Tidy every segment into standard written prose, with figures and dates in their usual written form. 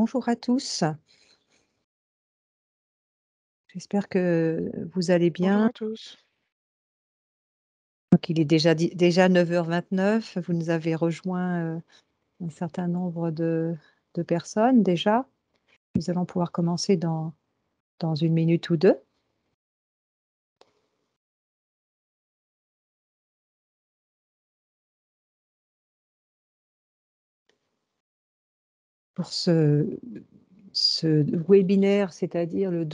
Bonjour à tous, j'espère que vous allez Bonjour bien. à tous. Donc il est déjà 9h29. Vous nous avez rejoint, un certain nombre de personnes déjà. Nous allons pouvoir commencer dans 1 minute ou 2 pour ce webinaire, c'est-à-dire le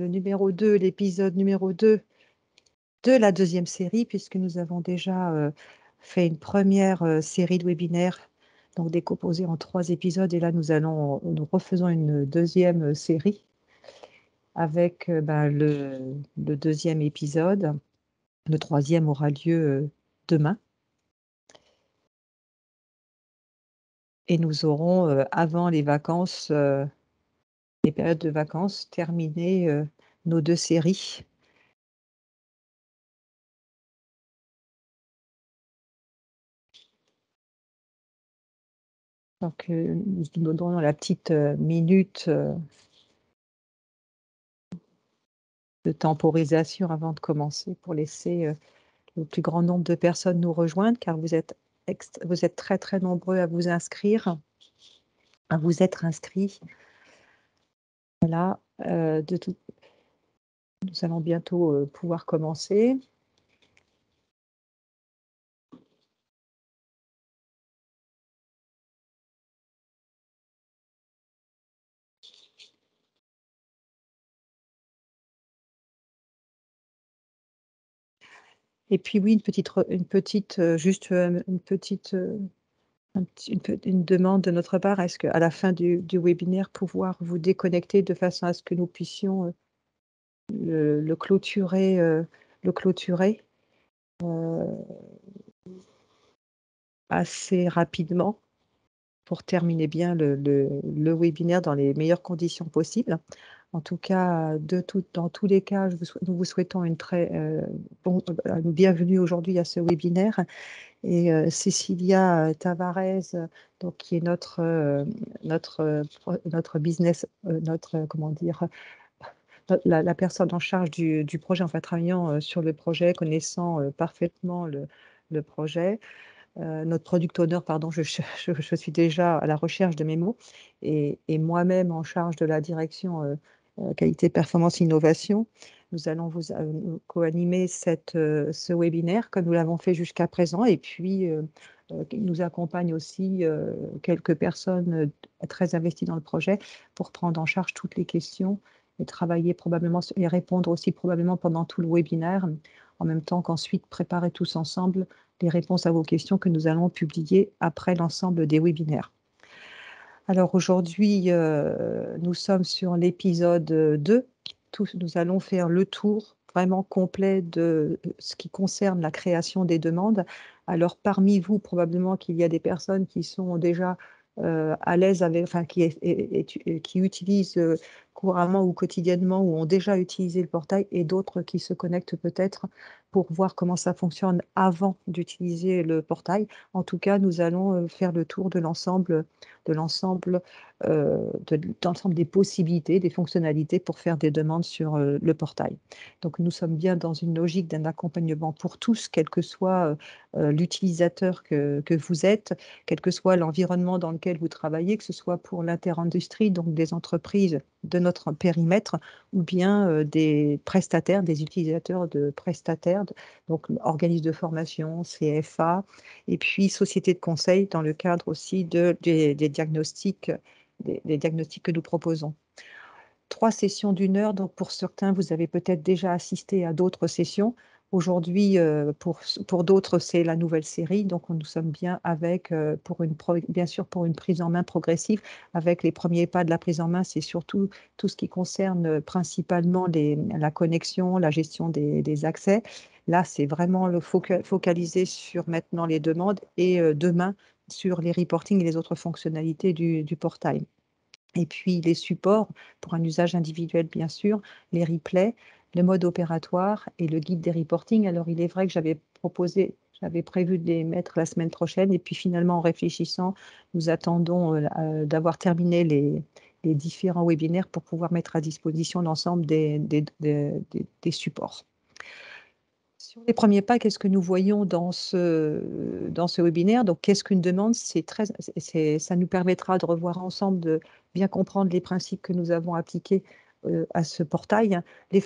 numéro 2, l'épisode numéro 2 de la deuxième série, puisque nous avons déjà, fait une première, série de webinaires, donc décomposée en 3 épisodes et là nous refaisons une deuxième série avec, le deuxième épisode. Le troisième aura lieu, demain et nous aurons, avant les vacances, les périodes de vacances, terminé, nos 2 séries. Donc, nous nous donnons la petite, minute, de temporisation avant de commencer pour laisser, le plus grand nombre de personnes nous rejoindre, car vous êtes très, très nombreux à vous inscrire, à vous être inscrits. Voilà, nous allons bientôt, pouvoir commencer. Et puis oui, juste, une petite, une demande de notre part. Est-ce qu'à la fin du webinaire, pouvoir vous déconnecter de façon à ce que nous puissions, le clôturer, assez rapidement pour terminer bien le webinaire dans les meilleures conditions possibles. En tout cas, dans tous les cas, nous vous souhaitons une bienvenue aujourd'hui à ce webinaire et Cecilia Tavares, donc qui est notre business, comment dire? La personne en charge du projet, enfin travaillant, sur le projet, connaissant, parfaitement le projet. Notre product owner, pardon, je suis déjà à la recherche de mes mots et moi-même en charge de la direction, qualité, performance, innovation. Nous allons co-animer ce webinaire comme nous l'avons fait jusqu'à présent et puis, qui nous accompagne aussi, quelques personnes, très investies dans le projet pour prendre en charge toutes les questions et travailler probablement et répondre aussi probablement pendant tout le webinaire, en même temps qu'ensuite préparer tous ensemble les réponses à vos questions que nous allons publier après l'ensemble des webinaires. Alors aujourd'hui, nous sommes sur l'épisode 2. Nous allons faire le tour vraiment complet de ce qui concerne la création des demandes. Alors parmi vous, probablement qu'il y a des personnes qui sont déjà à l'aise avec, enfin qui utilisent couramment ou quotidiennement ou ont déjà utilisé le portail et d'autres qui se connectent peut-être pour voir comment ça fonctionne avant d'utiliser le portail. En tout cas, nous allons faire le tour de l'ensemble des possibilités, des fonctionnalités pour faire des demandes sur le portail. Donc nous sommes bien dans une logique d'un accompagnement pour tous, quel que soit l'utilisateur que vous êtes, quel que soit l'environnement dans lequel vous travaillez, que ce soit pour l'interindustrie, donc des entreprises de notre périmètre, ou bien des prestataires, des utilisateurs de prestataires, donc organismes de formation, CFA, et puis sociétés de conseil dans le cadre aussi des diagnostics, des diagnostics que nous proposons. 3 sessions d'1 heure, donc pour certains, vous avez peut-être déjà assisté à d'autres sessions. Aujourd'hui, pour d'autres, c'est la nouvelle série, donc nous sommes bien avec, bien sûr, pour une prise en main progressive. Avec les premiers pas de la prise en main, c'est surtout tout ce qui concerne principalement la connexion, la gestion des accès. Là, c'est vraiment focalisé sur maintenant les demandes et demain sur les reporting et les autres fonctionnalités du portail. Et puis les supports pour un usage individuel, bien sûr, les replays, le mode opératoire et le guide des reporting. Alors, il est vrai que J'avais prévu de les mettre la semaine prochaine et puis finalement, en réfléchissant, nous attendons d'avoir terminé les différents webinaires pour pouvoir mettre à disposition l'ensemble des supports. Sur les premiers pas, qu'est-ce que nous voyons dans ce webinaire? Donc, qu'est-ce qu'une demande? Ça nous permettra de revoir ensemble, de bien comprendre les principes que nous avons appliqués à ce portail, le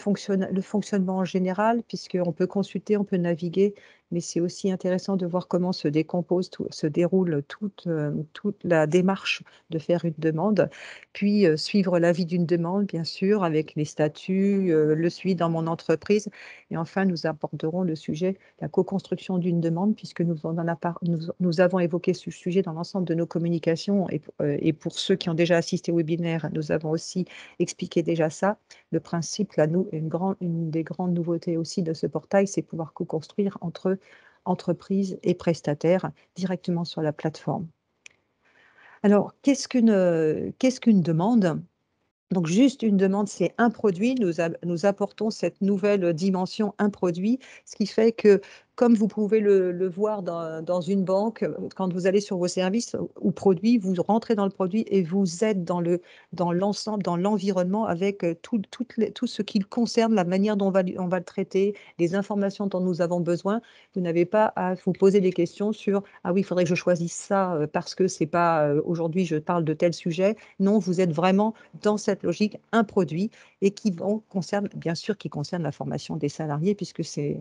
fonctionnement en général, puisqu'on peut consulter, on peut naviguer, mais c'est aussi intéressant de voir comment se déroule toute la démarche de faire une demande, puis suivre l'avis d'une demande, bien sûr, avec les statuts, le suivi dans mon entreprise. Et enfin, nous aborderons le sujet, la co-construction d'une demande, puisque nous avons évoqué ce sujet dans l'ensemble de nos communications. Et pour ceux qui ont déjà assisté au webinaire, nous avons aussi expliqué déjà ça. Le principe, une des grandes nouveautés aussi de ce portail, c'est pouvoir co-construire entre entreprises et prestataires directement sur la plateforme. Alors, qu'est-ce qu'une demande? Donc, juste une demande, c'est un produit. Nous apportons cette nouvelle dimension, un produit, ce qui fait que, comme vous pouvez le voir dans une banque, quand vous allez sur vos services ou produits, vous rentrez dans le produit et vous êtes dans l'ensemble, dans l'environnement, avec tout ce qui le concerne, la manière dont on va le traiter, les informations dont nous avons besoin. Vous n'avez pas à vous poser des questions sur « Ah oui, il faudrait que je choisisse ça parce que c'est pas aujourd'hui, je parle de tel sujet ». Non, vous êtes vraiment dans cette logique, un produit, et concerne, bien sûr, qui concerne la formation des salariés, puisque c'est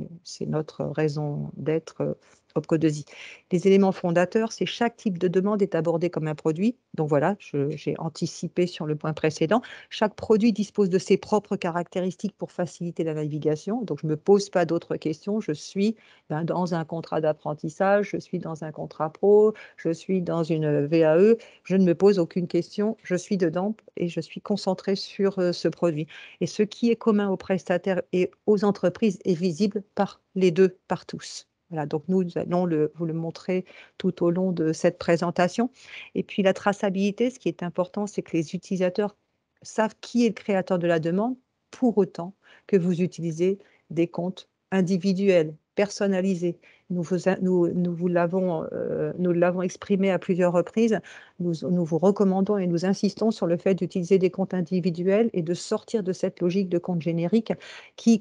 notre raison d'être Opco2i. Les éléments fondateurs, c'est chaque type de demande est abordé comme un produit. Donc voilà, j'ai anticipé sur le point précédent. Chaque produit dispose de ses propres caractéristiques pour faciliter la navigation. Donc je ne me pose pas d'autres questions. Je suis dans un contrat d'apprentissage, je suis dans un contrat pro, je suis dans une VAE. Je ne me pose aucune question. Je suis dedans et je suis concentrée sur ce produit. Et ce qui est commun aux prestataires et aux entreprises est visible par les deux, par tous. Voilà, donc nous allons vous le montrer tout au long de cette présentation. Et puis la traçabilité, ce qui est important, c'est que les utilisateurs savent qui est le créateur de la demande, pour autant que vous utilisez des comptes individuels, personnalisés. Nous l'avons exprimé à plusieurs reprises. Nous vous recommandons et nous insistons sur le fait d'utiliser des comptes individuels et de sortir de cette logique de compte générique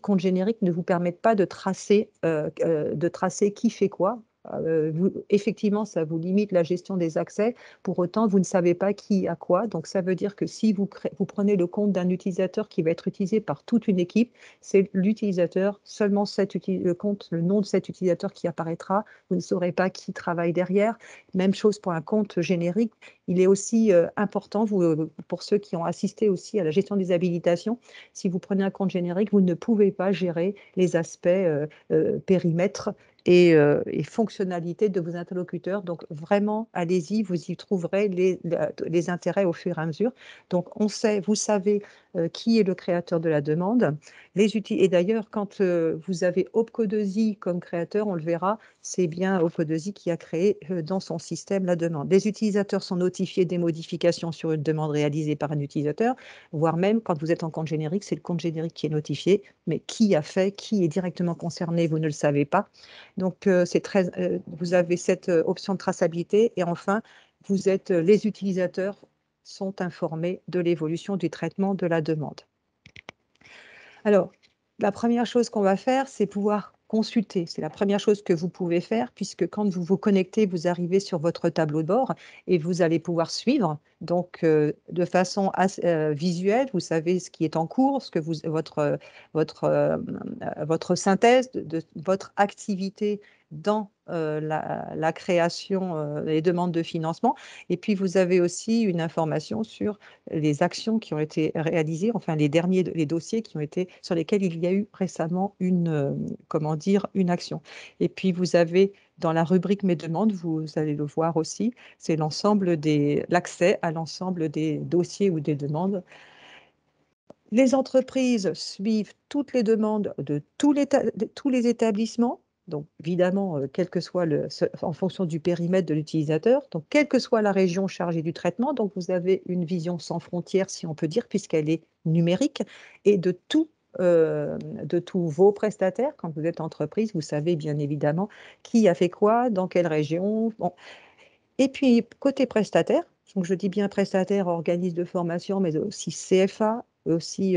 compte générique, ne vous permettent pas de tracer qui fait quoi. Effectivement, ça vous limite la gestion des accès. Pour autant, vous ne savez pas qui a quoi. Donc, ça veut dire que si vous prenez le compte d'un utilisateur qui va être utilisé par toute une équipe, c'est l'utilisateur, seulement le nom de cet utilisateur qui apparaîtra. Vous ne saurez pas qui travaille derrière. Même chose pour un compte générique. Il est aussi important, pour ceux qui ont assisté aussi à la gestion des habilitations, si vous prenez un compte générique, vous ne pouvez pas gérer les aspects périmètre et fonctionnalités de vos interlocuteurs. Donc, vraiment, allez-y, vous y trouverez les intérêts au fur et à mesure. Donc, vous savez qui est le créateur de la demande. Et d'ailleurs, quand vous avez Opco2i comme créateur, on le verra, c'est bien Opco2i qui a créé dans son système la demande. Les utilisateurs sont notifiés des modifications sur une demande réalisée par un utilisateur, voire même quand vous êtes en compte générique, c'est le compte générique qui est notifié, mais qui a fait, qui est directement concerné, vous ne le savez pas. Donc, vous avez cette option de traçabilité. Et enfin, les utilisateurs sont informés de l'évolution du traitement de la demande. Alors, la première chose qu'on va faire, c'est pouvoir consulter. C'est la première chose que vous pouvez faire, puisque quand vous vous connectez, vous arrivez sur votre tableau de bord et vous allez pouvoir suivre. Donc, de façon visuelle, vous savez ce qui est en cours, votre synthèse de votre activité dans la création des demandes de financement. Et puis, vous avez aussi une information sur les actions qui ont été réalisées, enfin les dossiers sur lesquels il y a eu récemment une action. Et puis, vous avez dans la rubrique Mes demandes, vous allez le voir aussi, c'est l'accès à l'ensemble des dossiers ou des demandes. Les entreprises suivent toutes les demandes de tous les établissements, donc évidemment, en fonction du périmètre de l'utilisateur, donc quelle que soit la région chargée du traitement, donc vous avez une vision sans frontières, si on peut dire, puisqu'elle est numérique, et de tout de tous vos prestataires. Quand vous êtes entreprise, vous savez bien évidemment qui a fait quoi, dans quelle région. Bon, et puis côté prestataire, donc je dis bien prestataire, organisme de formation, mais aussi CFA, aussi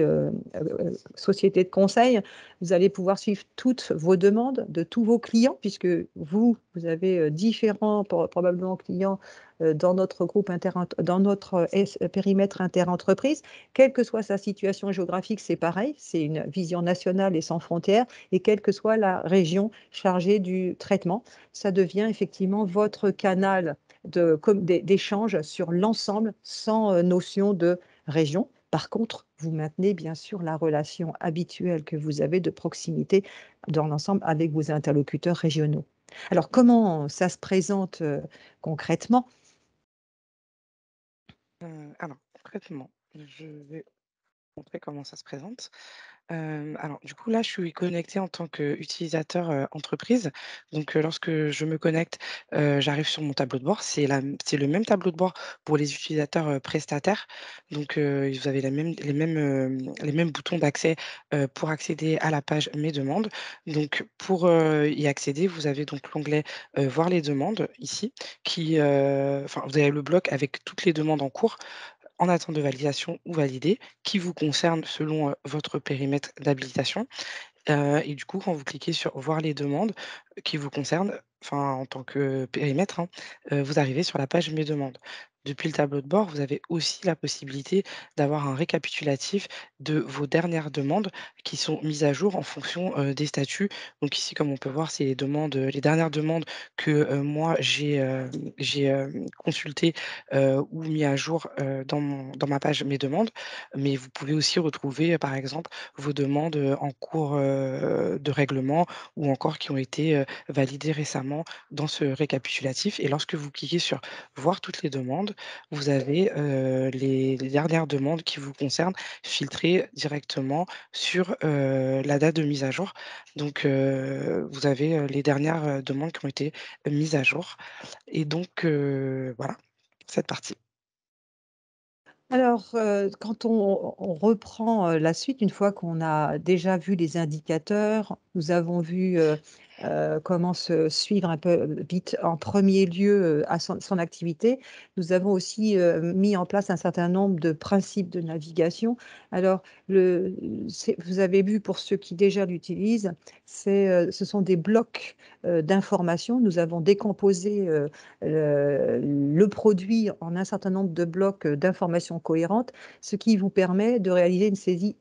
société de conseil, vous allez pouvoir suivre toutes vos demandes de tous vos clients, puisque vous avez différents probablement clients dans notre groupe dans notre périmètre interentreprise. Quelle que soit sa situation géographique, c'est pareil, c'est une vision nationale et sans frontières, et quelle que soit la région chargée du traitement, ça devient effectivement votre canal d'échange sur l'ensemble sans notion de région. Par contre, vous maintenez bien sûr la relation habituelle que vous avez de proximité dans l'ensemble avec vos interlocuteurs régionaux. Alors, comment ça se présente concrètement? Alors concrètement, je vais montrer comment ça se présente. Alors du coup, là, je suis connectée en tant qu'utilisateur, entreprise. Donc, lorsque je me connecte, j'arrive sur mon tableau de bord. C'est le même tableau de bord pour les utilisateurs, prestataires. Donc, vous avez les mêmes boutons d'accès, pour accéder à la page «Mes demandes». Donc pour, y accéder, vous avez donc l'onglet, «Voir les demandes» ici enfin, vous avez le bloc avec toutes les demandes en cours en attente de validation ou validées, qui vous concernent selon, votre périmètre d'habilitation. Et du coup, quand vous cliquez sur «Voir les demandes» qui vous concernent, enfin en tant que périmètre, hein, vous arrivez sur la page «Mes demandes». Depuis le tableau de bord, vous avez aussi la possibilité d'avoir un récapitulatif de vos dernières demandes qui sont mises à jour en fonction, des statuts. Donc ici, comme on peut voir, c'est les dernières demandes que, moi j'ai consultées, ou mis à jour, dans ma page «Mes demandes». Mais vous pouvez aussi retrouver, par exemple, vos demandes, en cours, de règlement ou encore qui ont été, validées récemment dans ce récapitulatif et lorsque vous cliquez sur «Voir toutes les demandes», vous avez, les dernières demandes qui vous concernent filtrées directement sur, la date de mise à jour. Donc, vous avez, les dernières, demandes qui ont été mises à jour et donc, voilà, cette partie. Alors, quand on reprend, la suite, une fois qu'on a déjà vu les indicateurs, nous avons vu, comment se suivre un peu, vite en premier lieu, à son activité. Nous avons aussi, mis en place un certain nombre de principes de navigation. Alors le vous avez vu pour ceux qui déjà l'utilisent, ce sont des blocs, d'informations. Nous avons décomposé, le produit en un certain nombre de blocs, d'informations cohérentes, ce qui vous permet de réaliser une saisie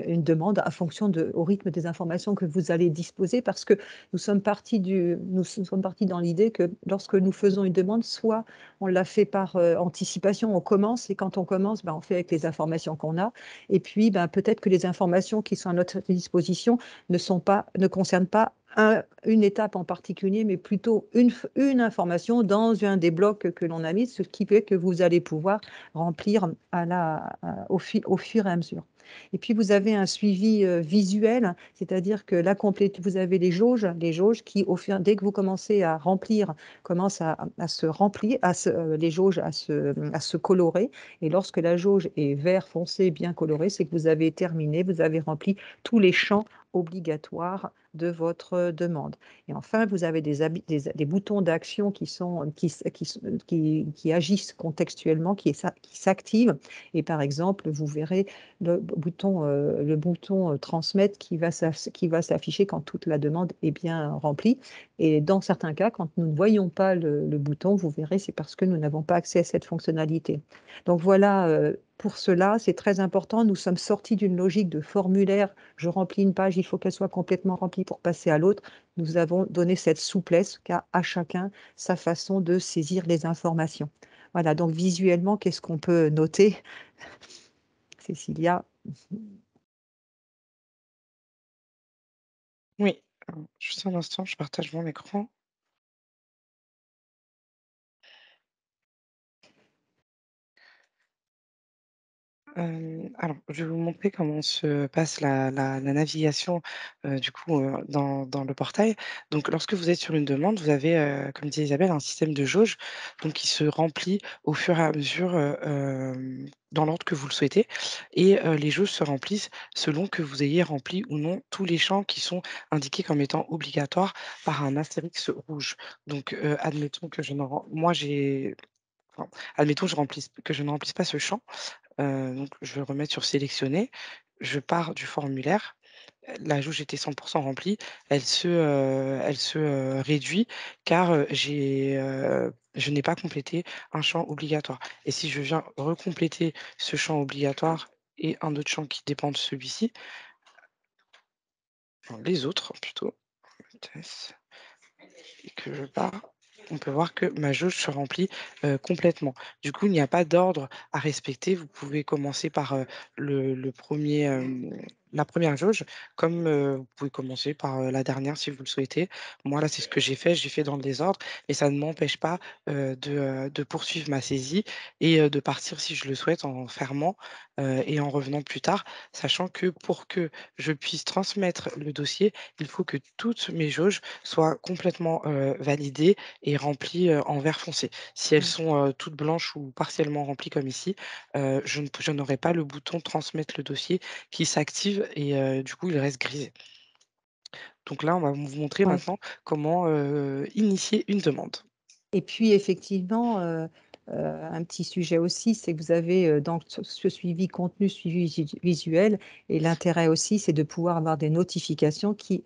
une demande à fonction au rythme des informations que vous allez disposer parce que nous sommes partis dans l'idée que lorsque nous faisons une demande, soit on la fait par, anticipation, on commence et quand on commence, ben, on fait avec les informations qu'on a et puis, ben, peut-être que les informations qui sont à notre disposition ne concernent pas une étape en particulier, mais plutôt une information dans un des blocs que l'on a mis, ce qui fait que vous allez pouvoir remplir au fur et à mesure. Et puis vous avez un suivi visuel, c'est-à-dire que vous avez les jauges qui, dès que vous commencez à remplir, commencent à se remplir, les jauges à se colorer. Et lorsque la jauge est vert foncé, bien coloré, c'est que vous avez terminé, vous avez rempli tous les champs obligatoires de votre demande. Et enfin, vous avez des boutons d'action qui agissent contextuellement, qui s'activent. Et par exemple, vous verrez le bouton transmettre qui va s'afficher quand toute la demande est bien remplie. Et dans certains cas, quand nous ne voyons pas le bouton, vous verrez, c'est parce que nous n'avons pas accès à cette fonctionnalité. Donc voilà, pour cela, c'est très important. Nous sommes sortis d'une logique de formulaire. Je remplis une page, il faut qu'elle soit complètement remplie pour passer à l'autre. Nous avons donné cette souplesse à chacun sa façon de saisir les informations. Voilà, donc visuellement, qu'est-ce qu'on peut noter, Cécilia? Oui, alors juste un instant, je partage mon écran. Alors, je vais vous montrer comment se passe la navigation, du coup, dans le portail. Donc lorsque vous êtes sur une demande, vous avez, comme disait Isabelle, un système de jauge, donc qui se remplit au fur et à mesure, dans l'ordre que vous le souhaitez et les jauges se remplissent selon que vous ayez rempli ou non tous les champs qui sont indiqués comme étant obligatoires par un astérix rouge. Donc, admettons que je ne ren moi j'ai enfin, admettons que je ne remplisse pas ce champ. Donc je vais le remettre sur sélectionner. Je pars du formulaire. La jauge était 100 remplie. Elle se réduit car, je n'ai pas complété un champ obligatoire et si je viens recompléter ce champ obligatoire et un autre champ qui dépend de celui-ci, enfin les autres plutôt, test et que je pars, on peut voir que ma jauge se remplit, complètement. Du coup, il n'y a pas d'ordre à respecter. Vous pouvez commencer par, le 1er, la première jauge, comme, vous pouvez commencer par, la dernière si vous le souhaitez. Moi, là, c'est ce que j'ai fait dans le désordre, mais ça ne m'empêche pas, de poursuivre ma saisie et de partir si je le souhaite en fermant, et en revenant plus tard. Sachant que pour que je puisse transmettre le dossier, il faut que toutes mes jauges soient complètement, validées et remplies, en vert foncé. Si elles Mmh. sont, toutes blanches ou partiellement remplies comme ici, je n'aurai pas le bouton «Transmettre le dossier» qui s'active et du coup, il reste grisé. Donc là, on va vous montrer Ouais. maintenant comment, initier une demande. Et puis effectivement, un petit sujet aussi, c'est que vous avez, donc ce suivi contenu, suivi visuel et l'intérêt aussi, c'est de pouvoir avoir des notifications qui,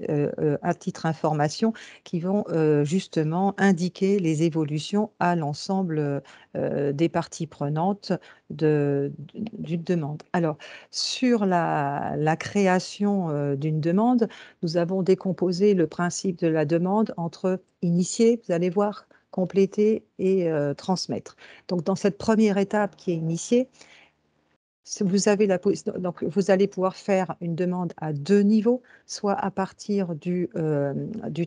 à titre information, qui vont, justement indiquer les évolutions à l'ensemble, des parties prenantes d'une demande. Alors sur la création, d'une demande, nous avons décomposé le principe de la demande entre initier, vous allez voir, compléter et transmettre. Donc dans cette première étape qui est initiée, si vous avez la possi donc vous allez pouvoir faire une demande à 2 niveaux, soit à partir du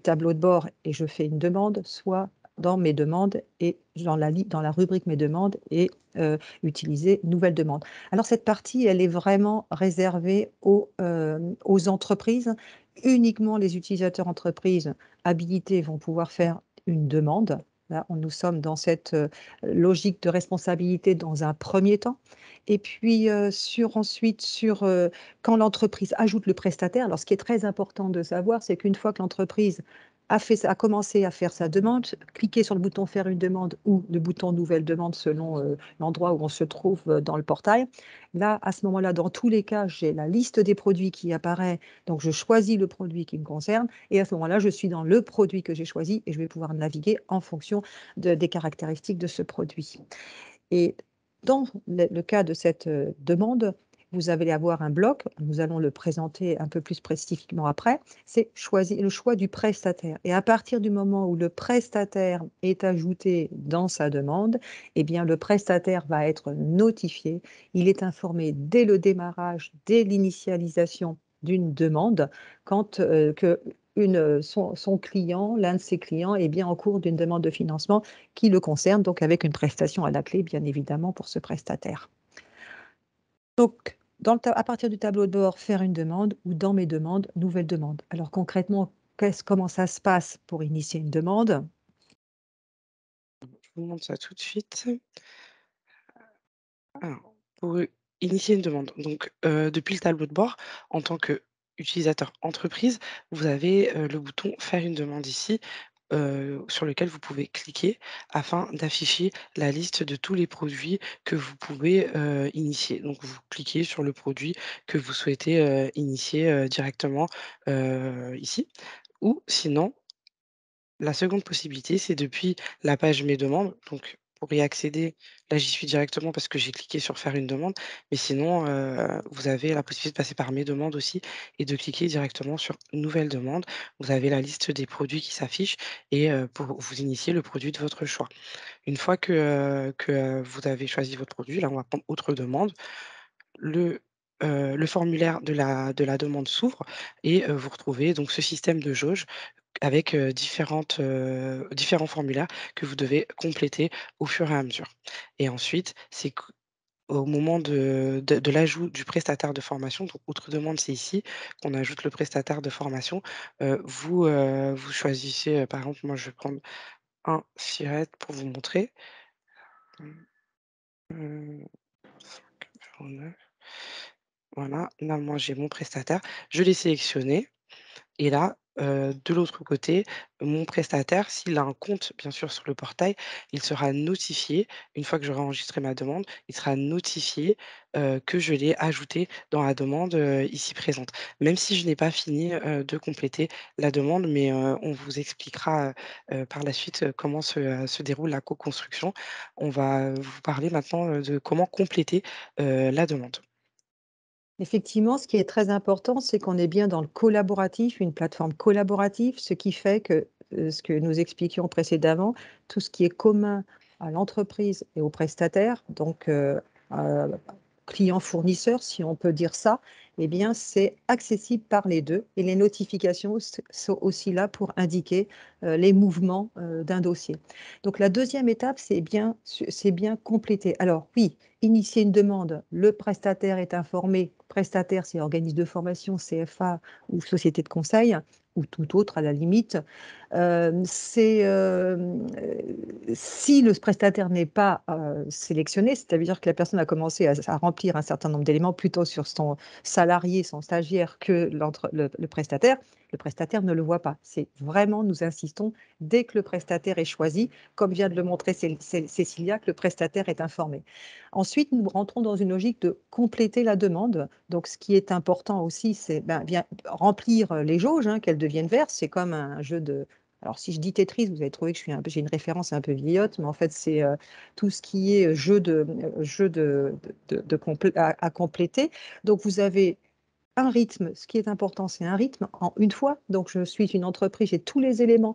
tableau de bord et je fais une demande, soit dans mes demandes et dans la rubrique mes demandes et utiliser nouvelle demande. Alors cette partie, elle est vraiment réservée aux entreprises. Uniquement les utilisateurs entreprises habilités vont pouvoir faire une demande. Là, nous sommes dans cette, logique de responsabilité dans un premier temps. Et puis, quand l'entreprise ajoute le prestataire, alors ce qui est très important de savoir, c'est qu'une fois que l'entreprise a commencé à faire sa demande, cliquer sur le bouton «Faire une demande» ou le bouton «Nouvelle demande» selon, l'endroit où on se trouve, dans le portail. Là, à ce moment-là, dans tous les cas, j'ai la liste des produits qui apparaît, donc je choisis le produit qui me concerne et à ce moment-là, je suis dans le produit que j'ai choisi et je vais pouvoir naviguer en fonction des caractéristiques de ce produit. Et dans le cas de cette, demande, vous allez avoir un bloc, nous allons le présenter un peu plus spécifiquement après, c'est le choix du prestataire et à partir du moment où le prestataire est ajouté dans sa demande, eh bien le prestataire va être notifié. Il est informé dès le démarrage, dès l'initialisation d'une demande quand, que son client, l'un de ses clients est bien en cours d'une demande de financement qui le concerne, donc avec une prestation à la clé, bien évidemment, pour ce prestataire. Donc, à partir du tableau de bord, faire une demande ou dans mes demandes, nouvelle demande. Alors concrètement, comment ça se passe pour initier une demande? Je vous montre ça tout de suite. Alors, pour, initier une demande, donc depuis le tableau de bord, en tant qu'utilisateur entreprise, vous avez, le bouton «Faire une demande» ici, sur lequel vous pouvez cliquer afin d'afficher la liste de tous les produits que vous pouvez, initier. Donc vous cliquez sur le produit que vous souhaitez, initier, directement, ici ou sinon la seconde possibilité, c'est depuis la page «Mes demandes», donc pour y accéder, là, j'y suis directement parce que j'ai cliqué sur «Faire une demande», mais sinon, vous avez la possibilité de passer par «Mes demandes» aussi et de cliquer directement sur «Nouvelle demande». Vous avez la liste des produits qui s'affiche et pour vous initier le produit de votre choix. Une fois que vous avez choisi votre produit, là, on va prendre «Autre demande». Le, le formulaire de la demande s'ouvre et vous retrouvez donc ce système de jauge avec, différents formulaires que vous devez compléter au fur et à mesure et ensuite, c'est au moment de l'ajout du prestataire de formation, donc outre demande, c'est ici qu'on ajoute le prestataire de formation. Vous choisissez, par exemple, moi je vais prendre un siret pour vous montrer. Mmh, 5,09. Voilà, là moi j'ai mon prestataire, je l'ai sélectionné. Et là, de l'autre côté, mon prestataire, s'il a un compte, bien sûr, sur le portail, il sera notifié, une fois que j'aurai enregistré ma demande, il sera notifié, que je l'ai ajouté dans la demande, ici présente. Même si je n'ai pas fini, de compléter la demande, mais, on vous expliquera, par la suite, comment se déroule la co-construction. On va vous parler maintenant, de comment compléter, la demande. Effectivement, ce qui est très important, c'est qu'on est bien dans le collaboratif, une plateforme collaborative, ce qui fait que, ce que nous expliquions précédemment, tout ce qui est commun à l'entreprise et aux prestataires, donc clients-fournisseurs, si on peut dire ça, eh bien, c'est accessible par les 2 et les notifications sont aussi là pour indiquer, les mouvements, d'un dossier. Donc la deuxième étape, c'est bien compléter. Alors oui, initier une demande, le prestataire est informé, prestataire, c'est organisme de formation, CFA ou société de conseil ou tout autre à la limite. Si le prestataire n'est pas sélectionné, c'est-à-dire que la personne a commencé à remplir un certain nombre d'éléments plutôt sur son salarié, son stagiaire que le prestataire ne le voit pas. C'est vraiment, nous insistons, dès que le prestataire est choisi, comme vient de le montrer Cécilia, que le prestataire est informé. Ensuite, nous rentrons dans une logique de compléter la demande. Donc, ce qui est important aussi, c'est bien remplir les jauges, hein, qu'elles deviennent vertes. C'est comme un jeu de. Alors, si je dis Tetris, vous allez trouver que j'ai une référence un peu vieillotte, mais en fait, c'est tout ce qui est à compléter. Donc, vous avez un rythme, ce qui est important, c'est un rythme en une fois. Donc, je suis une entreprise, j'ai tous les éléments.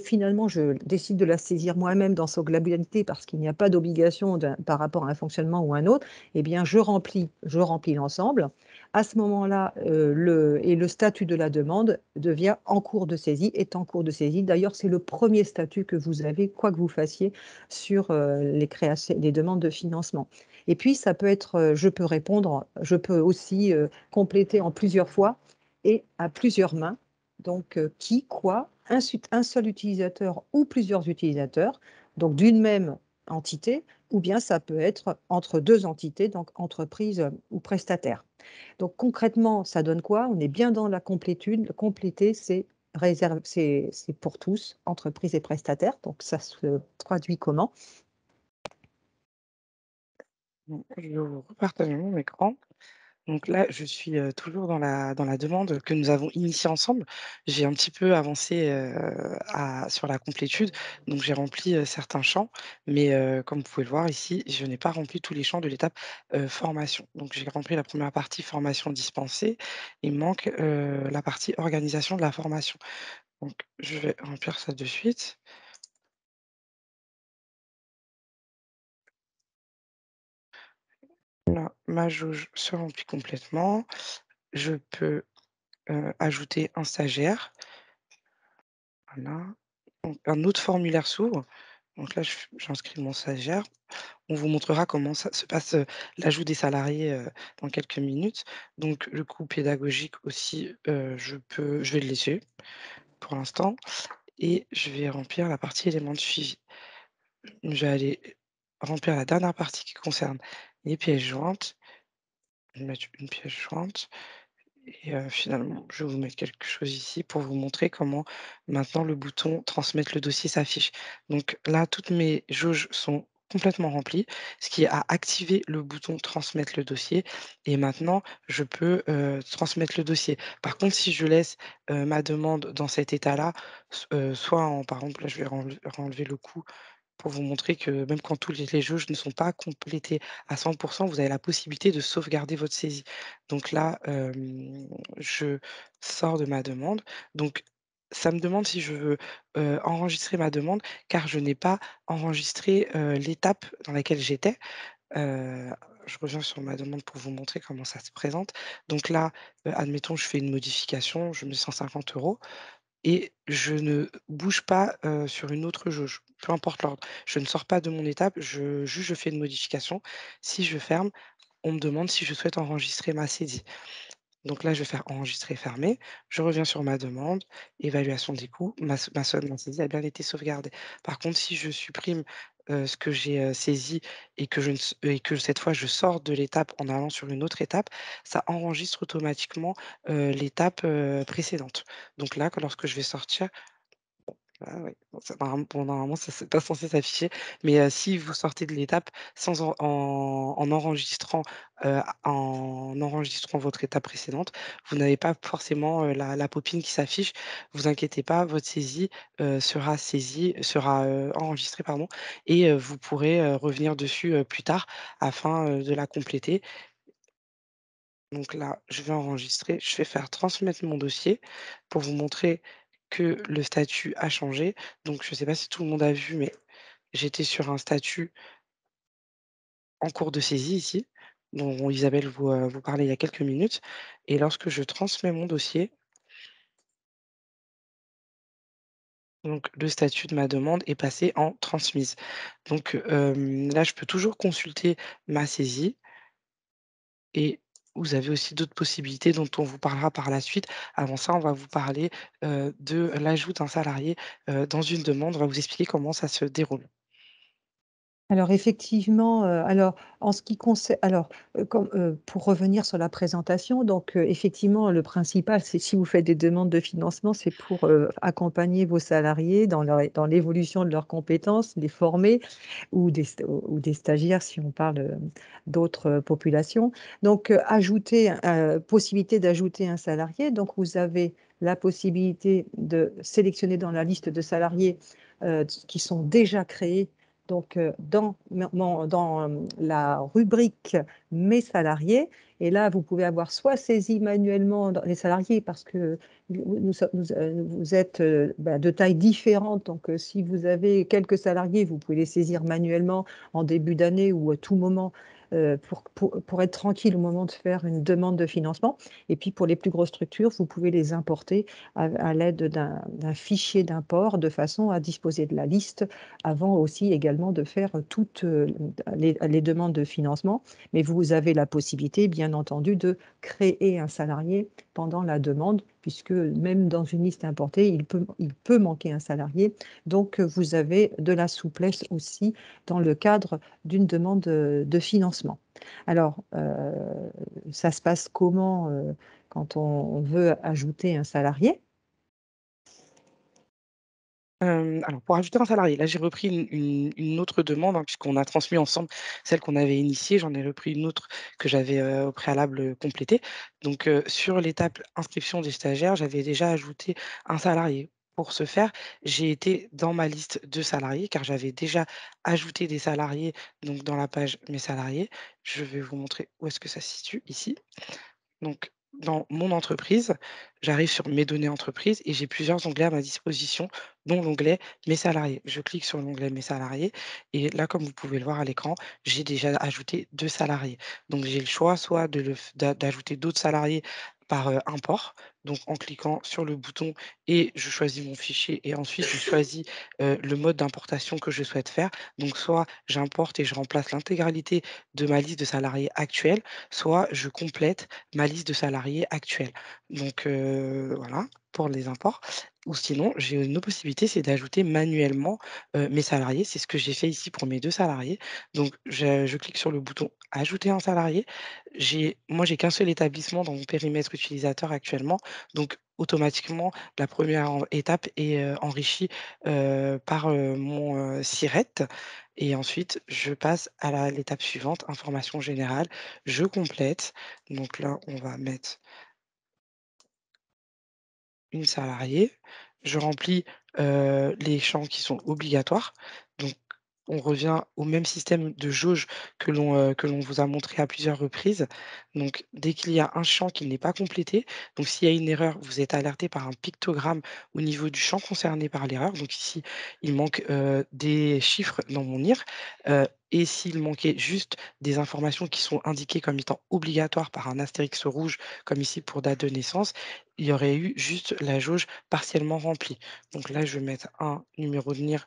Finalement, je décide de la saisir moi-même dans sa globalité parce qu'il n'y a pas d'obligation par rapport à un fonctionnement ou un autre. Eh bien, je remplis l'ensemble. À ce moment-là, le statut de la demande devient en cours de saisie, est en cours de saisie. D'ailleurs, c'est le premier statut que vous avez, quoi que vous fassiez, sur les demandes de financement. Et puis, ça peut être, je peux répondre, je peux aussi compléter en plusieurs fois et à plusieurs mains. Donc, qui, quoi, un seul utilisateur ou plusieurs utilisateurs, donc d'une même entité, ou bien ça peut être entre deux entités, donc entreprise ou prestataire. Donc concrètement, ça donne quoi? On est bien dans la complétude. Le compléter, c'est pour tous, entreprise et prestataire. Donc ça se traduit comment? Bon, je vous repartage mon écran. Donc là, je suis, toujours dans la demande que nous avons initiée ensemble. J'ai un petit peu avancé, sur la complétude, donc j'ai rempli, certains champs, mais comme vous pouvez le voir ici, je n'ai pas rempli tous les champs de l'étape, formation. Donc j'ai rempli la première partie formation dispensée, il me manque, la partie organisation de la formation. Donc je vais remplir ça de suite. Là, ma jauge se remplit complètement. Je peux, ajouter un stagiaire. Voilà. Donc un autre formulaire s'ouvre. Donc là, j'inscris mon stagiaire. On vous montrera comment ça se passe, l'ajout des salariés, dans quelques minutes. Donc le coût pédagogique aussi, je vais le laisser pour l'instant et je vais remplir la partie éléments de suivi. Je vais aller remplir la dernière partie qui concerne les pièces jointes. Je vais mettre une pièce jointe. Et finalement, je vais vous mettre quelque chose ici pour vous montrer comment maintenant le bouton «Transmettre le dossier» s'affiche. Donc là, toutes mes jauges sont complètement remplies, ce qui a activé le bouton «Transmettre le dossier» et maintenant je peux, transmettre le dossier. Par contre, si je laisse, ma demande dans cet état-là, soit en par exemple, là, je vais renlever le coup pour vous montrer que même quand tous les jauges ne sont pas complétés à 100, vous avez la possibilité de sauvegarder votre saisie. Donc là, je sors de ma demande. Donc ça me demande si je veux, enregistrer ma demande car je n'ai pas enregistré, l'étape dans laquelle j'étais. Heu, je reviens sur ma demande pour vous montrer comment ça se présente. Donc là, admettons, je fais une modification, je mets 150 €. et je ne bouge pas, sur une autre jauge, peu importe l'ordre. Je ne sors pas de mon étape, je fais une modification. Si je ferme, on me demande si je souhaite enregistrer ma saisie. Donc là, je vais faire enregistrer, fermer. Je reviens sur ma demande, évaluation des coûts. Ma saisie a bien été sauvegardée. Par contre, si je supprime ce que j'ai saisi et que, et que cette fois je sors de l'étape en allant sur une autre étape, ça enregistre automatiquement l'étape précédente. Donc là, lorsque je vais sortir, ah ouais, bon, normalement, ça c'est pas censé s'afficher, mais si vous sortez de l'étape sans en enregistrant, en enregistrant votre étape précédente, vous n'avez pas forcément, la popine qui s'affiche. Vous inquiétez pas, votre sera enregistrée, pardon, et vous pourrez, revenir dessus, plus tard afin, de la compléter. Donc là, je vais enregistrer, je vais faire transmettre mon dossier pour vous montrer que le statut a changé. Donc je ne sais pas si tout le monde a vu, mais j'étais sur un statut en cours de saisie ici, dont Isabelle vous parlait il y a quelques minutes. Et lorsque je transmets mon dossier, donc le statut de ma demande est passé en transmise. Donc là, je peux toujours consulter ma saisie. Et vous avez aussi d'autres possibilités dont on vous parlera par la suite. Avant ça, on va vous parler, de l'ajout d'un salarié, dans une demande. On va vous expliquer comment ça se déroule. Alors effectivement, alors en ce qui concerne alors, comme, pour revenir sur la présentation, donc, effectivement, le principal, c'est si vous faites des demandes de financement, c'est pour, accompagner vos salariés dans l'évolution de leurs compétences, les former ou des stagiaires si on parle, d'autres, populations. Donc, possibilité d'ajouter un salarié, donc vous avez la possibilité de sélectionner dans la liste de salariés, qui sont déjà créés donc, la rubrique «Mes salariés» et là, vous pouvez avoir soit saisi manuellement dans les salariés parce que vous êtes, de taille différente donc si vous avez quelques salariés, vous pouvez les saisir manuellement en début d'année ou à tout moment, pour être tranquille au moment de faire une demande de financement et puis pour les plus grosses structures, vous pouvez les importer à l'aide d'un fichier d'import de façon à disposer de la liste avant aussi également de faire toutes, les demandes de financement. Mais vous avez la possibilité, bien entendu, de créer un salarié pendant la demande, puisque même dans une liste importée, il peut manquer un salarié. Donc, vous avez de la souplesse aussi dans le cadre d'une demande, de financement. Alors, ça se passe comment, quand on veut ajouter un salarié? Alors pour ajouter un salarié, là j'ai repris une autre demande, hein, puisqu'on a transmis ensemble celle qu'on avait initiée. J'en ai repris une autre que j'avais, au préalable, complétée. Donc sur l'étape inscription des stagiaires, j'avais déjà ajouté un salarié. Pour ce faire, j'ai été dans ma liste de salariés, car j'avais déjà ajouté des salariés, donc dans la page «Mes salariés». Je vais vous montrer où est-ce que ça se situe, ici. Donc, dans mon entreprise, j'arrive sur mes données entreprises et j'ai plusieurs onglets à ma disposition, dont l'onglet Mes salariés. Je clique sur l'onglet Mes salariés et là, comme vous pouvez le voir à l'écran, j'ai déjà ajouté 2 salariés. Donc, j'ai le choix soit d'ajouter d'autres salariés par import, donc en cliquant sur le bouton et je choisis mon fichier et ensuite je choisis le mode d'importation que je souhaite faire. Donc, soit j'importe et je remplace l'intégralité de ma liste de salariés actuelle, soit je complète ma liste de salariés actuelle. Donc voilà, pour les imports. Ou sinon, j'ai une autre possibilité, c'est d'ajouter manuellement, mes salariés. C'est ce que j'ai fait ici pour mes 2 salariés. Donc je clique sur le bouton «Ajouter un salarié». J'ai qu'un seul établissement dans mon périmètre utilisateur actuellement, donc automatiquement, la première étape est, enrichie, par, mon, SIRET et ensuite je passe à l'étape suivante, information générale. Je complète, donc là, on va mettre une salariée. Je remplis, les champs qui sont obligatoires. Donc on revient au même système de jauge que l'on vous a montré à plusieurs reprises. Donc dès qu'il y a un champ qui n'est pas complété, donc s'il y a une erreur, vous êtes alerté par un pictogramme au niveau du champ concerné par l'erreur. Donc ici, il manque, des chiffres dans mon IR, et s'il manquait juste des informations qui sont indiquées comme étant obligatoires par un astérix rouge, comme ici pour date de naissance, il y aurait eu juste la jauge partiellement remplie. Donc là, je vais mettre un numéro de NIR.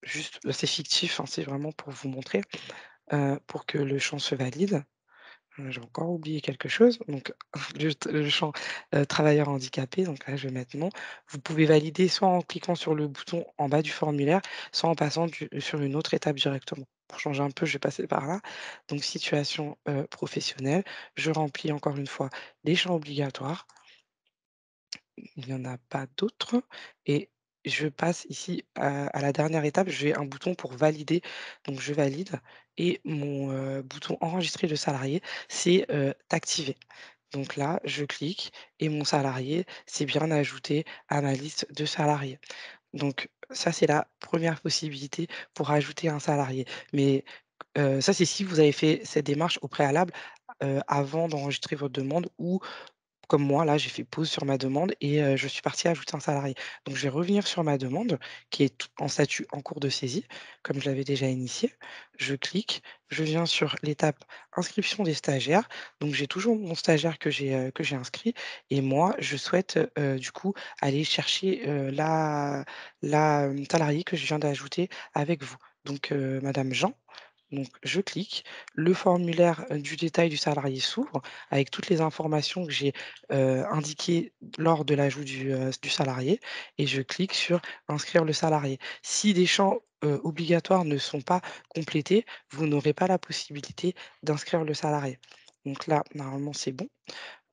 Juste, c'est fictif, hein, c'est vraiment pour vous montrer, pour que le champ se valide. J'ai encore oublié quelque chose, donc le champ, travailleur handicapé, donc là, je vais mettre non. Vous pouvez valider soit en cliquant sur le bouton en bas du formulaire, soit en passant sur une autre étape directement. Pour changer un peu, je vais passer par là. Donc situation, professionnelle, je remplis encore une fois les champs obligatoires. Il n'y en a pas d'autres et je passe ici à la dernière étape, j'ai un bouton pour valider, donc je valide et mon, bouton enregistrer le salarié, c'est, activé. Donc là, je clique et mon salarié s'est bien ajouté à ma liste de salariés. Donc ça, c'est la première possibilité pour ajouter un salarié. Mais, ça, c'est si vous avez fait cette démarche au préalable, avant d'enregistrer votre demande ou comme moi, là, j'ai fait pause sur ma demande et je suis partie ajouter un salarié. Donc je vais revenir sur ma demande qui est en statut en cours de saisie, comme je l'avais déjà initié. Je clique, je viens sur l'étape inscription des stagiaires. Donc j'ai toujours mon stagiaire que j'ai inscrit et moi, je souhaite, du coup, aller chercher, salariée que je viens d'ajouter avec vous. Donc madame Jean. Donc je clique, le formulaire, du détail du salarié s'ouvre avec toutes les informations que j'ai, indiquées lors de l'ajout du salarié et je clique sur inscrire le salarié. Si des champs, obligatoires ne sont pas complétés, vous n'aurez pas la possibilité d'inscrire le salarié. Donc là, normalement, c'est bon.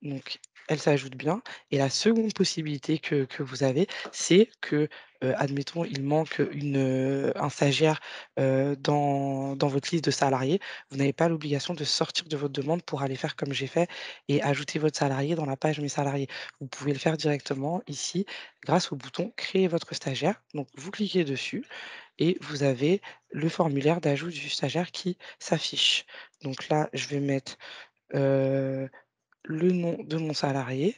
Donc, elle s'ajoute bien et la seconde possibilité que vous avez, c'est que, admettons, il manque un stagiaire, dans votre liste de salariés. Vous n'avez pas l'obligation de sortir de votre demande pour aller faire comme j'ai fait et ajouter votre salarié dans la page «Mes salariés». Vous pouvez le faire directement ici, grâce au bouton «Créer votre stagiaire». Donc vous cliquez dessus et vous avez le formulaire d'ajout du stagiaire qui s'affiche. Donc là, je vais mettre, heu le nom de mon salarié,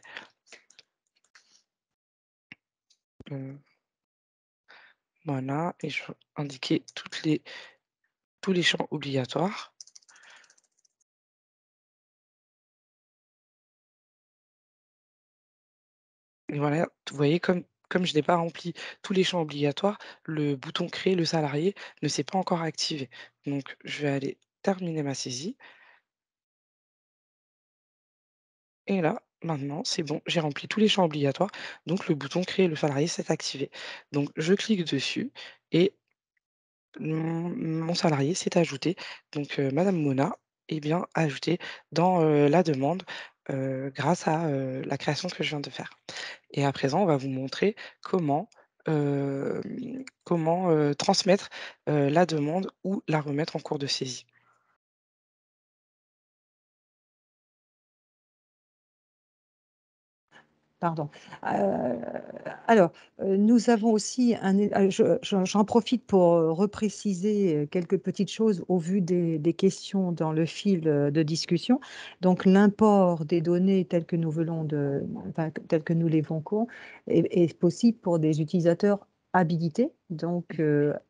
heu, voilà et je vais indiquer tous les champs obligatoires et voilà, vous voyez comme je n'ai pas rempli tous les champs obligatoires, le bouton «Créer le salarié» ne s'est pas encore activé. Donc je vais aller terminer ma saisie et là, maintenant, c'est bon, j'ai rempli tous les champs obligatoires, donc le bouton «Créer le salarié» s'est activé. Donc je clique dessus et mon salarié s'est ajouté, donc madame Mona est bien ajoutée dans, la demande, grâce à, la création que je viens de faire. Et à présent, on va vous montrer transmettre, la demande ou la remettre en cours de saisie. Pardon. Heu, alors, nous avons aussi j'en profite pour, repréciser, quelques petites choses au vu des questions dans le fil, de discussion. Donc l'import des données telles que nous l'évoquons est possible pour des utilisateurs habilités, donc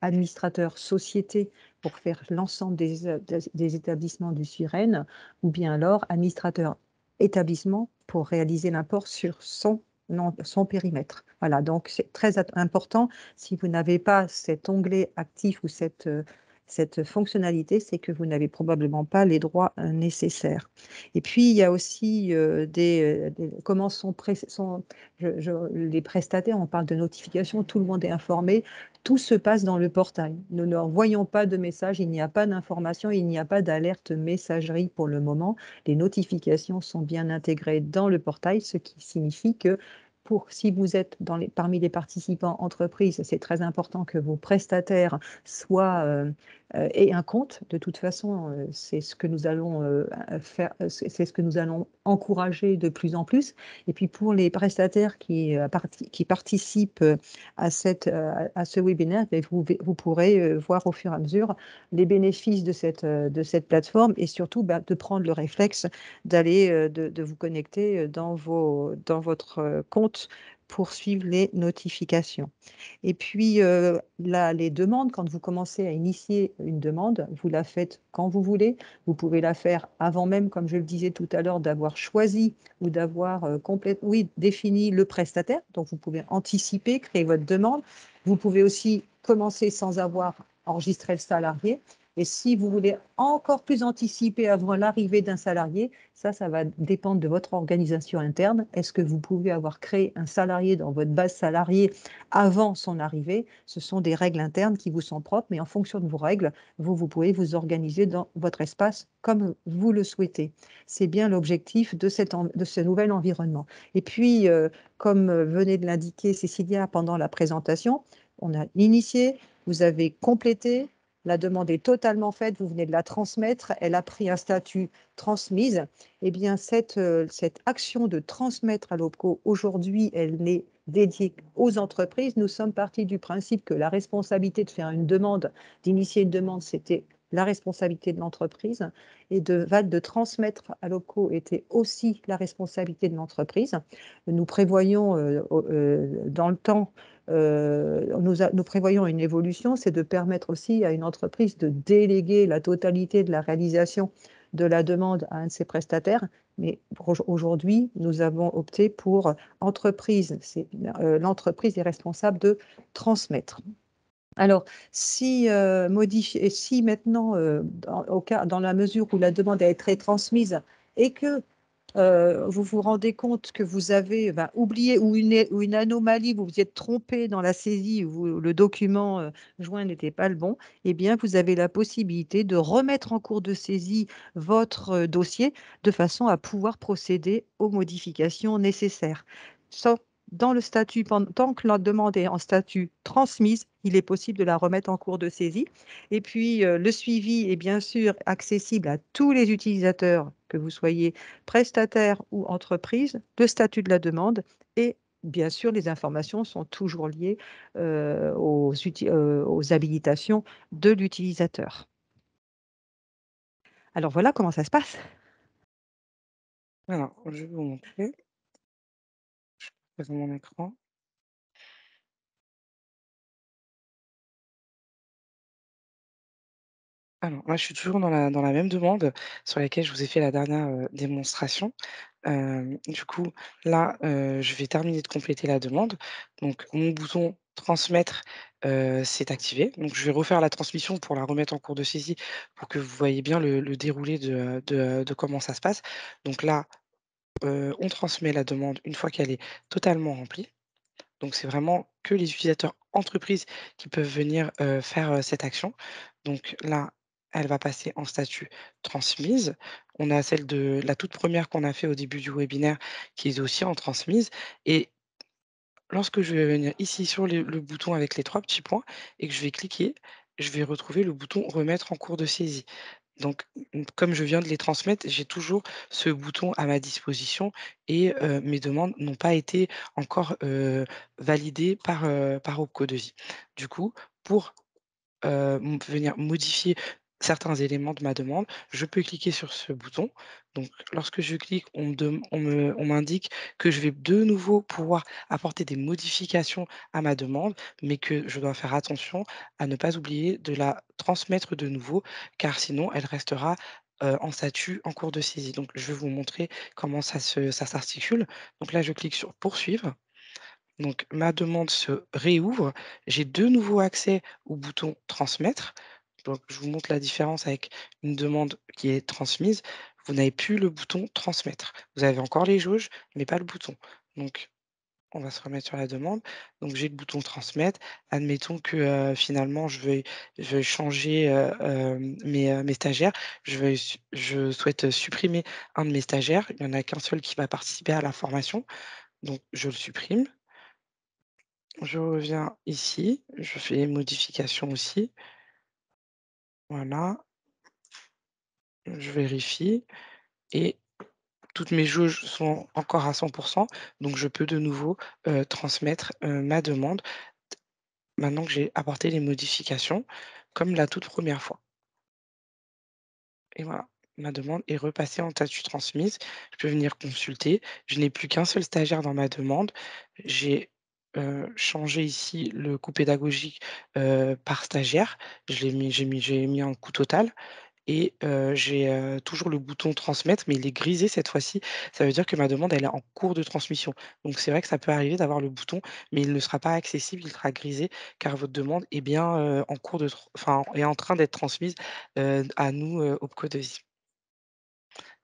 administrateurs sociétés pour faire l'ensemble des établissements du Suren ou bien alors administrateurs établissement pour réaliser l'import sur son périmètre. Voilà, donc c'est très important. Si vous n'avez pas cet onglet actif ou cette fonctionnalité, c'est que vous n'avez probablement pas les droits nécessaires. Et puis, il y a aussi comment les prestataires, on parle de notification, tout le monde est informé, tout se passe dans le portail. Nous ne voyons pas de message, il n'y a pas d'information, il n'y a pas d'alerte messagerie pour le moment. Les notifications sont bien intégrées dans le portail, ce qui signifie que si vous êtes parmi les participants entreprises, c'est très important que vos prestataires soient et un compte. De toute façon, c'est ce que nous allons, faire, c'est ce que nous allons encourager de plus en plus. Et puis pour les prestataires qui participent, à ce webinaire, beh, vous pourrez, voir au fur et à mesure les bénéfices de cette plateforme et surtout, bah, de prendre le réflexe d'aller, de vous connecter, dans votre, compte pour suivre les notifications. Et puis, les demandes, quand vous commencez à initier une demande, vous la faites quand vous voulez. Vous pouvez la faire avant même, comme je le disais tout à l'heure, d'avoir choisi ou d'avoir, oui, défini le prestataire. Donc vous pouvez anticiper, créer votre demande. Vous pouvez aussi commencer sans avoir enregistré le salarié et si vous voulez encore plus anticiper avant l'arrivée d'un salarié, ça va dépendre de votre organisation interne. Est-ce que vous pouvez avoir créé un salarié dans votre base salariée avant son arrivée? Ce sont des règles internes qui vous sont propres, mais en fonction de vos règles, vous pouvez vous organiser dans votre espace comme vous le souhaitez. C'est bien l'objectif de ce nouvel environnement. Et puis, comme venait de l'indiquer Cécilia pendant la présentation, on a initié, vous avez complété, la demande est totalement faite, vous venez de la transmettre, elle a pris un statut transmise. Eh bien, cette action de transmettre à l'OPCO, aujourd'hui, elle n'est dédiée aux entreprises. Nous sommes partis du principe que la responsabilité de faire une demande, d'initier une demande, c'était la responsabilité de l'entreprise et de transmettre à l'OPCO était aussi la responsabilité de l'entreprise. Nous prévoyons dans le temps nous prévoyons une évolution, c'est de permettre aussi à une entreprise de déléguer la totalité de la réalisation de la demande à un de ses prestataires. Mais aujourd'hui, nous avons opté pour entreprise. L'entreprise est responsable de transmettre. Alors, si maintenant, dans la mesure où la demande a été transmise et que vous vous rendez compte que vous avez, bah, oublié ou une anomalie, vous vous êtes trompé dans la saisie, le document, joint n'était pas le bon, eh bien, vous avez la possibilité de remettre en cours de saisie votre, dossier, de façon à pouvoir procéder aux modifications nécessaires. Sans Dans le statut, tant que la demande est en statut transmise, il est possible de la remettre en cours de saisie et puis, le suivi est bien sûr accessible à tous les utilisateurs, que vous soyez prestataire ou entreprise, le statut de la demande et bien sûr, les informations sont toujours liées, aux habilitations de l'utilisateur. Alors voilà comment ça se passe. Alors, je vais vous montrer, sur mon écran. Alors là, je suis toujours dans la même demande sur laquelle je vous ai fait la dernière, démonstration. Du coup, là, je vais terminer de compléter la demande. Donc mon bouton «Transmettre», s'est activé. Donc je vais refaire la transmission pour la remettre en cours de saisie pour que vous voyez bien le déroulé de comment ça se passe. Donc là, on transmet la demande une fois qu'elle est totalement remplie. Donc c'est vraiment que les utilisateurs entreprises qui peuvent venir, faire, cette action. Donc là, elle va passer en statut transmise. On a celle de la toute première qu'on a fait au début du webinaire qui est aussi en transmise et lorsque je vais venir ici sur le bouton avec les 3 petits points et que je vais cliquer, je vais retrouver le bouton «Remettre en cours de saisie». Donc, comme je viens de les transmettre, j'ai toujours ce bouton à ma disposition et mes demandes n'ont pas été encore, validées par Opco2i. Du coup, pour venir modifier certains éléments de ma demande, je peux cliquer sur ce bouton. Donc lorsque je clique, on m'indique que je vais de nouveau pouvoir apporter des modifications à ma demande, mais que je dois faire attention à ne pas oublier de la transmettre de nouveau, car sinon elle restera, en statut en cours de saisie. Donc je vais vous montrer comment ça s'articule. Donc là, je clique sur «Poursuivre». Donc ma demande se réouvre. J'ai de nouveau accès au bouton «Transmettre». Donc je vous montre la différence avec une demande qui est transmise. Vous n'avez plus le bouton «Transmettre». Vous avez encore les jauges, mais pas le bouton. Donc on va se remettre sur la demande. Donc j'ai le bouton «Transmettre». Admettons que, finalement je vais changer, mes stagiaires. Je souhaite supprimer un de mes stagiaires. Il y en a qu'un seul qui va participer à la formation, donc je le supprime. Je reviens ici, je fais les modifications aussi. Voilà, je vérifie et toutes mes jauges sont encore à 100, donc je peux de nouveau, transmettre, ma demande maintenant que j'ai apporté les modifications comme la toute première fois. Et voilà, ma demande est repassée en statut transmise. Je peux venir consulter. Je n'ai plus qu'un seul stagiaire dans ma demande. J'ai, changé ici le coût pédagogique, par stagiaire. J'ai mis un coût total et j'ai, toujours le bouton transmettre, mais il est grisé cette fois-ci. Ça veut dire que ma demande, elle est en cours de transmission. Donc c'est vrai que ça peut arriver d'avoir le bouton, mais il ne sera pas accessible, il sera grisé car votre demande est bien, en cours de tr enfin, est en train d'être transmise, à nous, OPCO2I.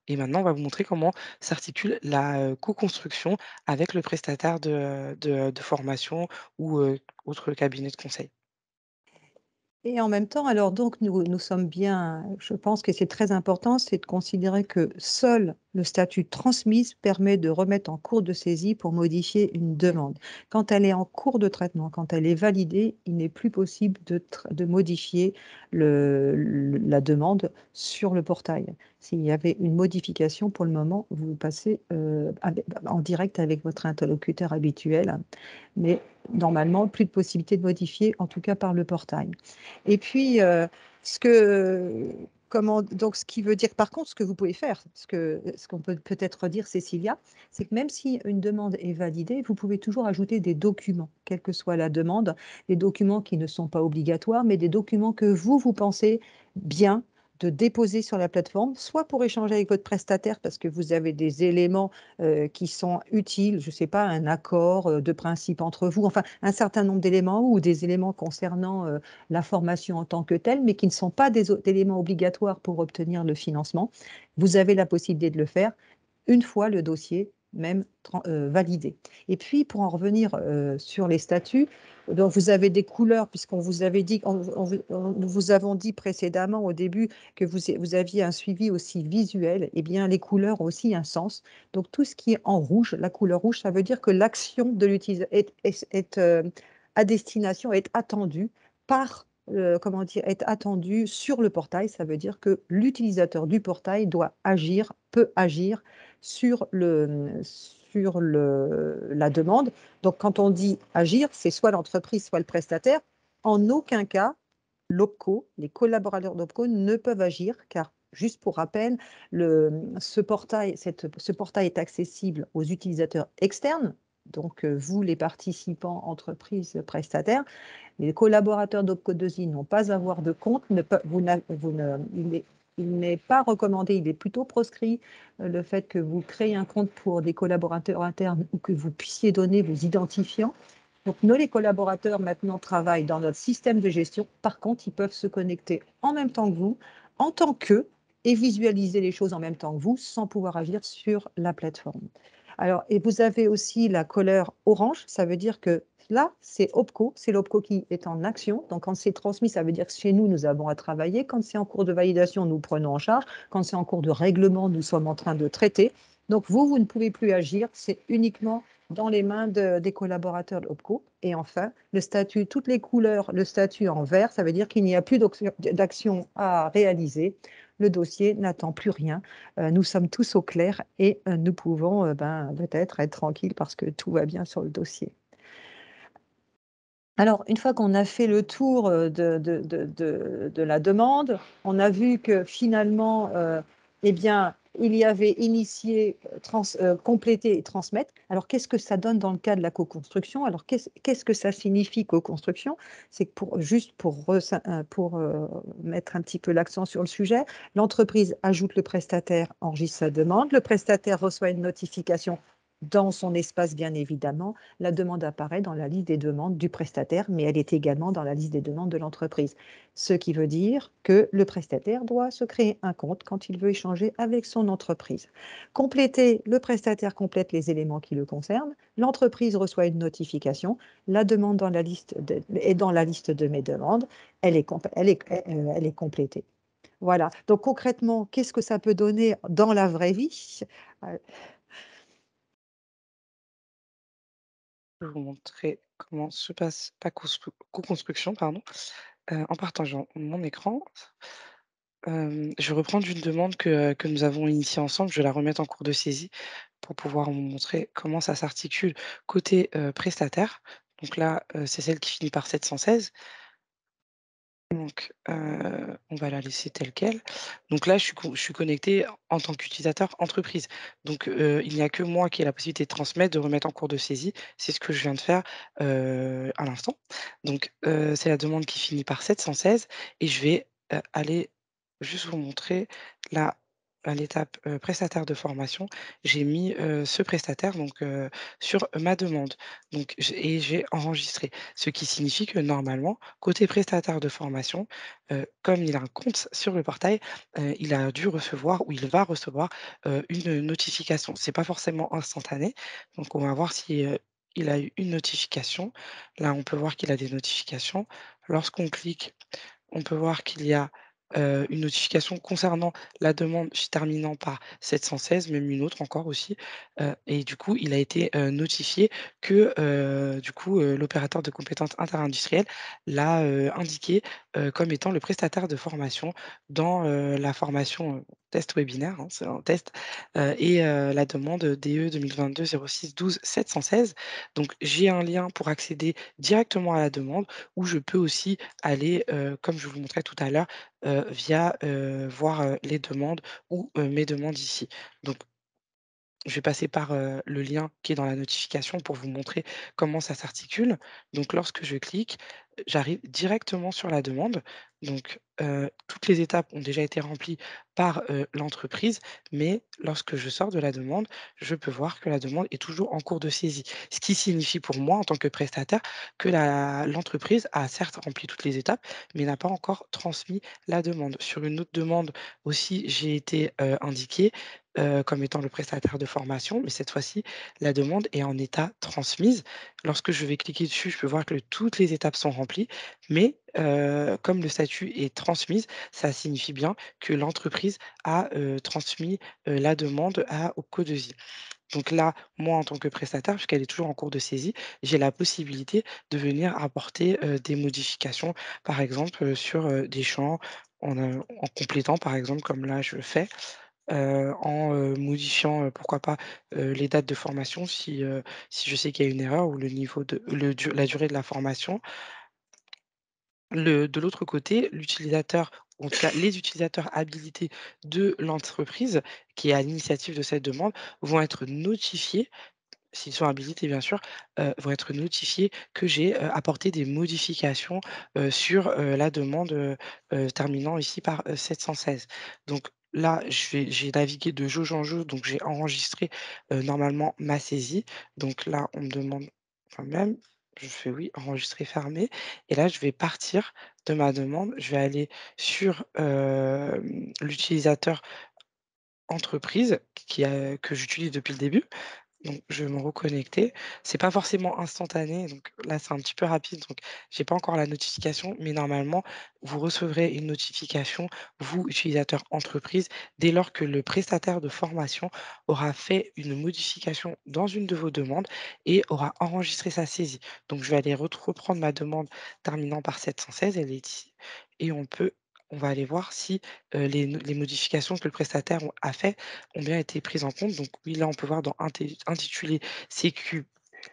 Et maintenant, on va vous montrer comment s'articule la, co-construction avec le prestataire de formation ou, autre cabinet de conseil. Et en même temps, alors donc nous sommes bien je pense que c'est très important, c'est de considérer que seul le statut transmise permet de remettre en cours de saisie pour modifier une demande. Quand elle est en cours de traitement, quand elle est validée, il n'est plus possible de modifier la demande sur le portail. S'il y avait une modification, pour le moment, vous passez, en direct avec votre interlocuteur habituel, mais normalement, plus de possibilité de modifier, en tout cas par le portail. Et puis, ce que comment donc ce qui veut dire par contre, ce que vous pouvez faire, ce qu'on peut peut-être dire Cécilia, c'est que même si une demande est validée, vous pouvez toujours ajouter des documents, quelle que soit la demande, des documents qui ne sont pas obligatoires, mais des documents que vous pensez bien de déposer sur la plateforme, soit pour échanger avec votre prestataire parce que vous avez des éléments, qui sont utiles, je ne sais pas, un accord, de principe entre vous, enfin un certain nombre d'éléments ou des éléments concernant, la formation en tant que telle, mais qui ne sont pas des éléments obligatoires pour obtenir le financement. Vous avez la possibilité de le faire une fois le dossier même validé. Et puis, pour en revenir sur les statuts, donc vous avez des couleurs, puisqu'on vous avait dit, nous vous avons dit précédemment au début que vous aviez un suivi aussi visuel, et bien les couleurs ont aussi un sens. Donc tout ce qui est en rouge, la couleur rouge, ça veut dire que l'action de l'utilisateur à destination, est attendue par, comment dire, est attendue sur le portail. Ça veut dire que l'utilisateur du portail doit agir, peut agir la demande. Donc, quand on dit agir, c'est soit l'entreprise, soit le prestataire. En aucun cas, l'OPCO, les collaborateurs d'OPCO ne peuvent agir car, juste pour rappel, ce portail est accessible aux utilisateurs externes, donc vous, les participants, entreprises, prestataires. Les collaborateurs d'OPCO2I n'ont pas à avoir de compte, ne pe- vous n'a- vous ne- il n'est pas recommandé, il est plutôt proscrit le fait que vous créez un compte pour des collaborateurs internes ou que vous puissiez donner vos identifiants. Donc, nous, les collaborateurs, maintenant, travaillent dans notre système de gestion. Par contre, ils peuvent se connecter en même temps que vous, en tant qu'eux, et visualiser les choses en même temps que vous, sans pouvoir agir sur la plateforme. Alors, et vous avez aussi la couleur orange, ça veut dire que là, c'est OPCO, c'est l'OPCO qui est en action. Donc, quand c'est transmis, ça veut dire que chez nous, nous avons à travailler. Quand c'est en cours de validation, nous prenons en charge. Quand c'est en cours de règlement, nous sommes en train de traiter. Donc, vous ne pouvez plus agir. C'est uniquement dans les mains des collaborateurs de l'OPCO. Et enfin, le statut, toutes les couleurs, le statut en vert, ça veut dire qu'il n'y a plus d'action à réaliser. Le dossier n'attend plus rien. Nous sommes tous au clair et nous pouvons peut-être être tranquilles parce que tout va bien sur le dossier. Alors, une fois qu'on a fait le tour de la demande, on a vu que finalement, eh bien, il y avait initié, compléter et transmettre. Alors, qu'est-ce que ça donne dans le cas de la co-construction? Alors, qu'est-ce que ça signifie co-construction? C'est que juste pour mettre un petit peu l'accent sur le sujet, l'entreprise ajoute le prestataire, enregistre sa demande, le prestataire reçoit une notification dans son espace, bien évidemment. La demande apparaît dans la liste des demandes du prestataire, mais elle est également dans la liste des demandes de l'entreprise. Ce qui veut dire que le prestataire doit se créer un compte quand il veut échanger avec son entreprise. Compléter, le prestataire complète les éléments qui le concernent, l'entreprise reçoit une notification, la demande est dans la liste de mes demandes, elle est complétée. Voilà. Donc concrètement, qu'est-ce que ça peut donner dans la vraie vie? Je vais vous montrer comment se passe la co-construction, pardon. En partageant mon écran, je vais reprendre une demande que nous avons initiée ensemble. Je vais la remettre en cours de saisie pour pouvoir vous montrer comment ça s'articule côté, prestataire. Donc là, c'est celle qui finit par 716. Donc, on va la laisser telle quelle. Donc là, je suis connectée en tant qu'utilisateur entreprise. Donc, il n'y a que moi qui ai la possibilité de transmettre, de remettre en cours de saisie. C'est ce que je viens de faire, à l'instant. Donc, c'est la demande qui finit par 716 et je vais, aller juste vous montrer là, à l'étape, prestataire de formation, j'ai mis, ce prestataire donc, sur ma demande. Donc j'ai enregistré. Ce qui signifie que normalement, côté prestataire de formation, comme il a un compte sur le portail, il a dû recevoir ou il va recevoir, une notification. C'est pas forcément instantané, donc on va voir si, il a eu une notification. Là, on peut voir qu'il a des notifications. Lorsqu'on clique, on peut voir qu'il y a, une notification concernant la demande terminant par 716, même une autre encore aussi, et du coup, il a été, notifié que, du coup, l'opérateur de compétences interindustrielles l'a, indiqué, comme étant le prestataire de formation dans, la formation, test webinaire, hein, c'est un test, et la demande DE 2022-06-12-716. Donc j'ai un lien pour accéder directement à la demande où je peux aussi aller, comme je vous montrais tout à l'heure, via, voir, les demandes ou, mes demandes ici. Donc je vais passer par, le lien qui est dans la notification pour vous montrer comment ça s'articule. Donc lorsque je clique, j'arrive directement sur la demande. Donc, toutes les étapes ont déjà été remplies par, l'entreprise, mais lorsque je sors de la demande, je peux voir que la demande est toujours en cours de saisie. Ce qui signifie pour moi, en tant que prestataire, que l'entreprise a certes rempli toutes les étapes, mais n'a pas encore transmis la demande. Sur une autre demande aussi, j'ai été, indiquée, comme étant le prestataire de formation, mais cette fois-ci, la demande est en état transmise. Lorsque je vais cliquer dessus, je peux voir que toutes les étapes sont remplies, mais comme le statut est transmise, ça signifie bien que l'entreprise a, transmis, la demande à Opco2i. Donc là, moi, en tant que prestataire, puisqu'elle est toujours en cours de saisie, j'ai la possibilité de venir apporter, des modifications, par exemple, sur, des champs, en complétant, par exemple, comme là je le fais. En, modifiant, pourquoi pas, les dates de formation si je sais qu'il y a une erreur ou le niveau de la durée de la formation. De l'autre côté, l'utilisateur, ou en tout cas les utilisateurs habilités de l'entreprise qui est à l'initiative de cette demande vont être notifiés, s'ils sont habilités bien sûr, vont être notifiés que j'ai, apporté des modifications, sur, la demande, terminant ici par, 716. Donc là, j'ai navigué de jauge en jauge, donc j'ai enregistré, normalement ma saisie. Donc là, on me demande quand même, je fais: «Oui, enregistrer, fermer» et là, je vais partir de ma demande. Je vais aller sur, l'utilisateur entreprise que j'utilise depuis le début. Donc je vais me reconnecter. C'est pas forcément instantané, donc là, c'est un petit peu rapide, donc j'ai pas encore la notification, mais normalement, vous recevrez une notification, vous, utilisateur entreprise, dès lors que le prestataire de formation aura fait une modification dans une de vos demandes et aura enregistré sa saisie. Donc je vais aller reprendre ma demande terminant par 716, elle est ici, et on va aller voir si, les modifications que le prestataire a fait ont bien été prises en compte. Donc oui, là, on peut voir dans intitulé CQP,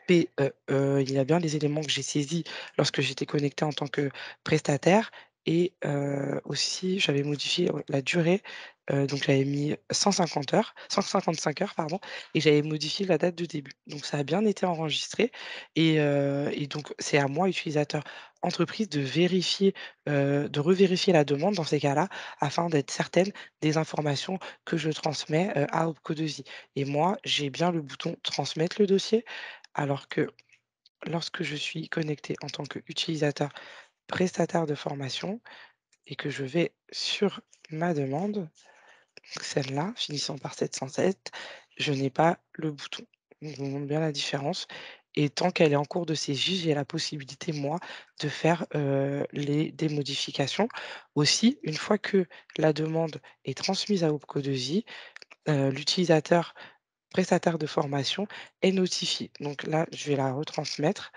il y a bien les éléments que j'ai saisis lorsque j'étais connectée en tant que prestataire et aussi j'avais modifié, ouais, la durée, donc j'avais mis 150 heures, 155 heures pardon, et j'avais modifié la date de début. Donc ça a bien été enregistré et donc c'est à moi, utilisateur entreprise, de vérifier, de revérifier la demande dans ces cas-là, afin d'être certaine des informations que je transmets, à Opco2i. Et moi, j'ai bien le bouton «Transmettre le dossier», alors que lorsque je suis connectée en tant qu'utilisateur prestataire de formation et que je vais sur ma demande, donc celle-là, finissant par 707, je n'ai pas le bouton. Donc je vous montre bien la différence et tant qu'elle est en cours de saisie, j'ai la possibilité, moi, de faire, des modifications. Aussi, une fois que la demande est transmise à Opco2i, l'utilisateur prestataire de formation est notifié. Donc là, je vais la retransmettre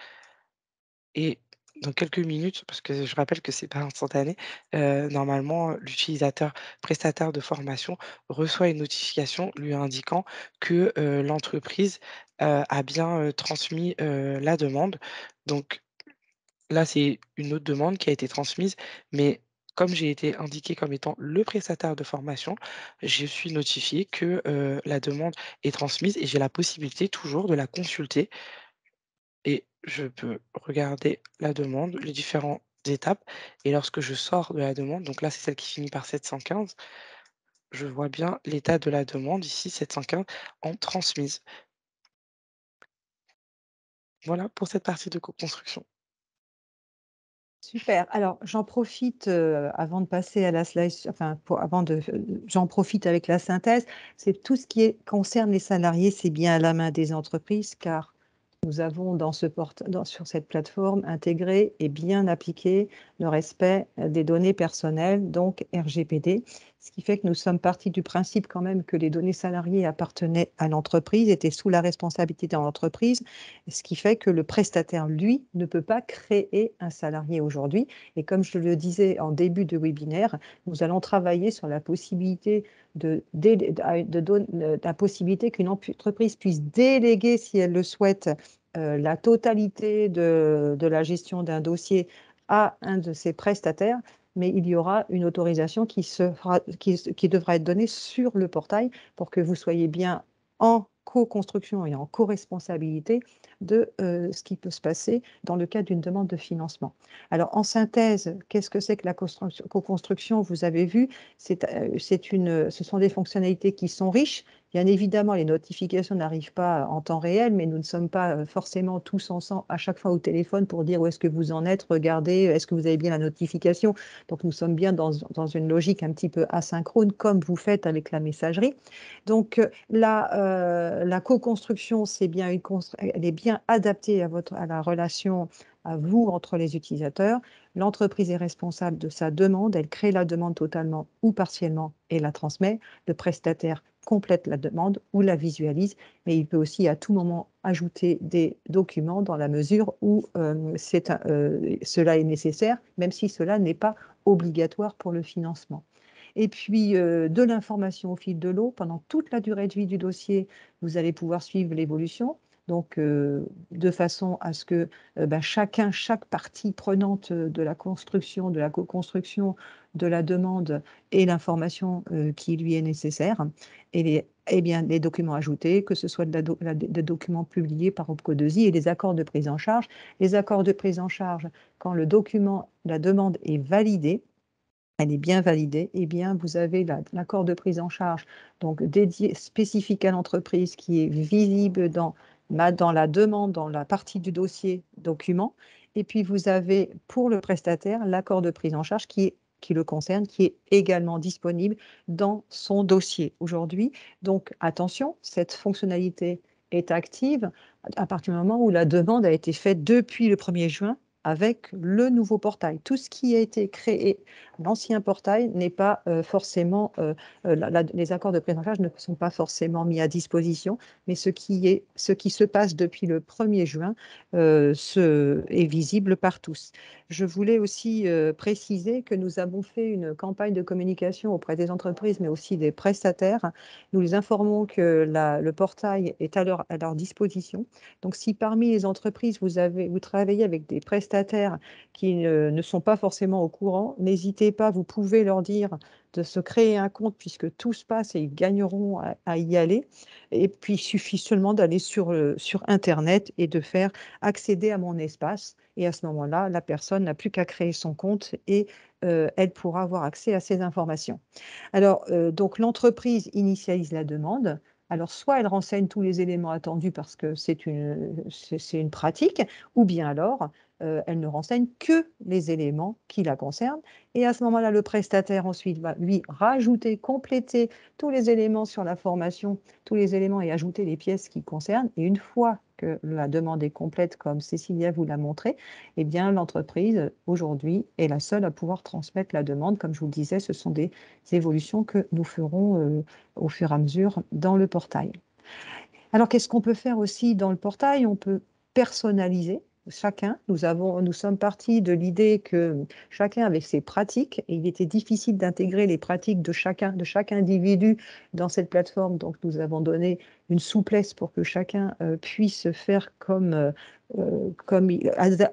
et dans quelques minutes, parce que je rappelle que c'est pas instantané, normalement, l'utilisateur prestataire de formation reçoit une notification lui indiquant que, l'entreprise, a bien, transmis, la demande. Donc là, c'est une autre demande qui a été transmise, mais comme j'ai été indiqué comme étant le prestataire de formation, je suis notifié que, la demande est transmise et j'ai la possibilité toujours de la consulter et je peux regarder la demande, les différentes étapes et lorsque je sors de la demande, donc là, c'est celle qui finit par 715, je vois bien l'état de la demande ici 715 en transmise. Voilà pour cette partie de co-construction. Super. Alors, j'en profite, avant de passer à la slide enfin, pour avant de j'en profite avec la synthèse. C'est tout ce qui concerne les salariés, c'est bien à la main des entreprises, car nous avons sur cette plateforme intégré et bien appliqué le respect des données personnelles, donc RGPD, ce qui fait que nous sommes partis du principe quand même que les données salariées appartenaient à l'entreprise, étaient sous la responsabilité de l'entreprise, ce qui fait que le prestataire, lui, ne peut pas créer un salarié aujourd'hui. Et comme je le disais en début de webinaire, nous allons travailler sur la possibilité la possibilité qu'une entreprise puisse déléguer, si elle le souhaite, la totalité de la gestion d'un dossier à un de ses prestataires, mais il y aura une autorisation qui devra être donnée sur le portail pour que vous soyez bien en co-construction et en co-responsabilité de ce qui peut se passer dans le cadre d'une demande de financement. Alors, en synthèse, qu'est-ce que c'est que la co-construction? Vous avez vu, ce sont des fonctionnalités qui sont riches. Bien évidemment, les notifications n'arrivent pas en temps réel, mais nous ne sommes pas forcément tous ensemble à chaque fois au téléphone pour dire où est-ce que vous en êtes, regardez, est-ce que vous avez bien la notification. Donc, nous sommes bien dans une logique un petit peu asynchrone, comme vous faites avec la messagerie. Donc, la co-construction, elle est bien adaptée à la relation à vous entre les utilisateurs. L'entreprise est responsable de sa demande, elle crée la demande totalement ou partiellement et la transmet. Le prestataire complète la demande ou la visualise, mais il peut aussi à tout moment ajouter des documents dans la mesure où cela est nécessaire, même si cela n'est pas obligatoire pour le financement. Et puis, de l'information au fil de l'eau. Pendant toute la durée de vie du dossier, vous allez pouvoir suivre l'évolution. Donc, de façon à ce que chaque partie prenante de la construction, de la co-construction, de la demande ait l'information qui lui est nécessaire et bien, les documents ajoutés, que ce soit des documents publiés par OPCO2I et des accords de prise en charge. Les accords de prise en charge, quand la demande est validée, elle est bien validée, eh bien, vous avez l'accord de prise en charge donc dédié, spécifique à l'entreprise qui est visible dans la demande, dans la partie du dossier document. Et puis, vous avez pour le prestataire l'accord de prise en charge qui le concerne, qui est également disponible dans son dossier aujourd'hui. Donc, attention, cette fonctionnalité est active à partir du moment où la demande a été faite depuis le 1er juin avec le nouveau portail. Tout ce qui a été créé, l'ancien portail n'est pas forcément, les accords de prise en charge ne sont pas forcément mis à disposition, mais ce qui se passe depuis le 1er juin est visible par tous. Je voulais aussi préciser que nous avons fait une campagne de communication auprès des entreprises, mais aussi des prestataires. Nous les informons que le portail est à leur disposition. Donc, si parmi les entreprises, vous travaillez avec des prestataires qui ne sont pas forcément au courant, n'hésitez pas, vous pouvez leur dire de se créer un compte puisque tout se passe et ils gagneront à y aller. Et puis, il suffit seulement d'aller sur Internet et de faire accéder à mon espace. Et à ce moment-là, la personne n'a plus qu'à créer son compte et elle pourra avoir accès à ces informations. Alors, donc l'entreprise initialise la demande. Alors, soit elle renseigne tous les éléments attendus parce que c'est une pratique, ou bien alors elle ne renseigne que les éléments qui la concernent. Et à ce moment-là, le prestataire ensuite va lui rajouter, compléter tous les éléments sur la formation, tous les éléments et ajouter les pièces qui concernent. Et une fois que la demande est complète, comme Cécilia vous l'a montré, eh bien l'entreprise aujourd'hui est la seule à pouvoir transmettre la demande. Comme je vous le disais, ce sont des évolutions que nous ferons au fur et à mesure dans le portail. Alors, qu'est-ce qu'on peut faire aussi dans le portail? On peut personnaliser. chacun. Nous sommes partis de l'idée que chacun avait ses pratiques et il était difficile d'intégrer les pratiques de chaque individu dans cette plateforme. Donc, nous avons donné une souplesse pour que chacun puisse faire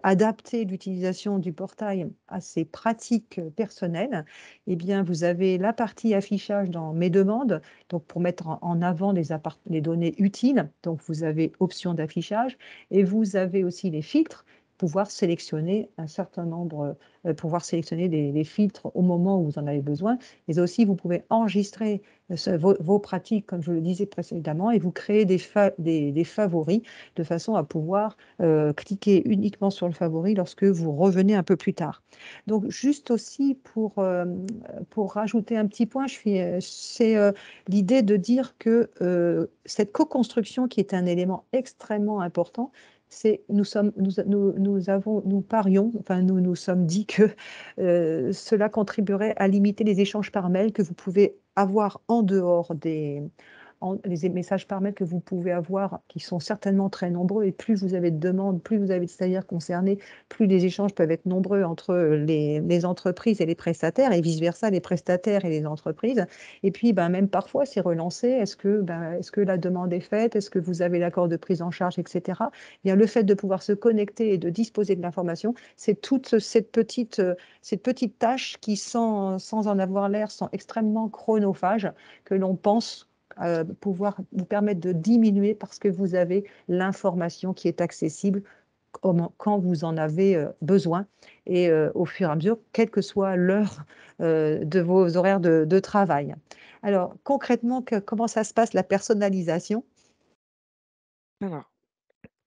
adapter l'utilisation du portail à ses pratiques personnelles. Eh bien, vous avez la partie affichage dans Mes demandes, donc pour mettre en avant les données utiles. Donc, vous avez option d'affichage et vous avez aussi les filtres, pouvoir sélectionner un certain nombre, pouvoir sélectionner des filtres au moment où vous en avez besoin. Mais aussi, vous pouvez enregistrer vos pratiques, comme je le disais précédemment, et vous créer des favoris de façon à pouvoir cliquer uniquement sur le favori lorsque vous revenez un peu plus tard. Donc, juste aussi pour rajouter un petit point, c'est l'idée de dire que cette co-construction, qui est un élément extrêmement important, c'est nous parions, enfin nous sommes dit que cela contribuerait à limiter les échanges par mail que vous pouvez avoir en dehors les messages par mail que vous pouvez avoir, qui sont certainement très nombreux, et plus vous avez de demandes, plus vous avez de stagiaires concernés, plus les échanges peuvent être nombreux entre les entreprises et les prestataires, et vice-versa, les prestataires et les entreprises. Et puis, ben, même parfois, c'est relancé. Est-ce que la demande est faite? Est-ce que vous avez l'accord de prise en charge, etc. Eh bien, le fait de pouvoir se connecter et de disposer de l'information, c'est toute cette petite tâche qui, sans en avoir l'air, sont extrêmement chronophages, que l'on pense pouvoir vous permettre de diminuer parce que vous avez l'information qui est accessible quand vous en avez besoin et au fur et à mesure, quelle que soit l'heure de vos horaires de travail. Alors, concrètement, comment ça se passe, la personnalisation? Alors,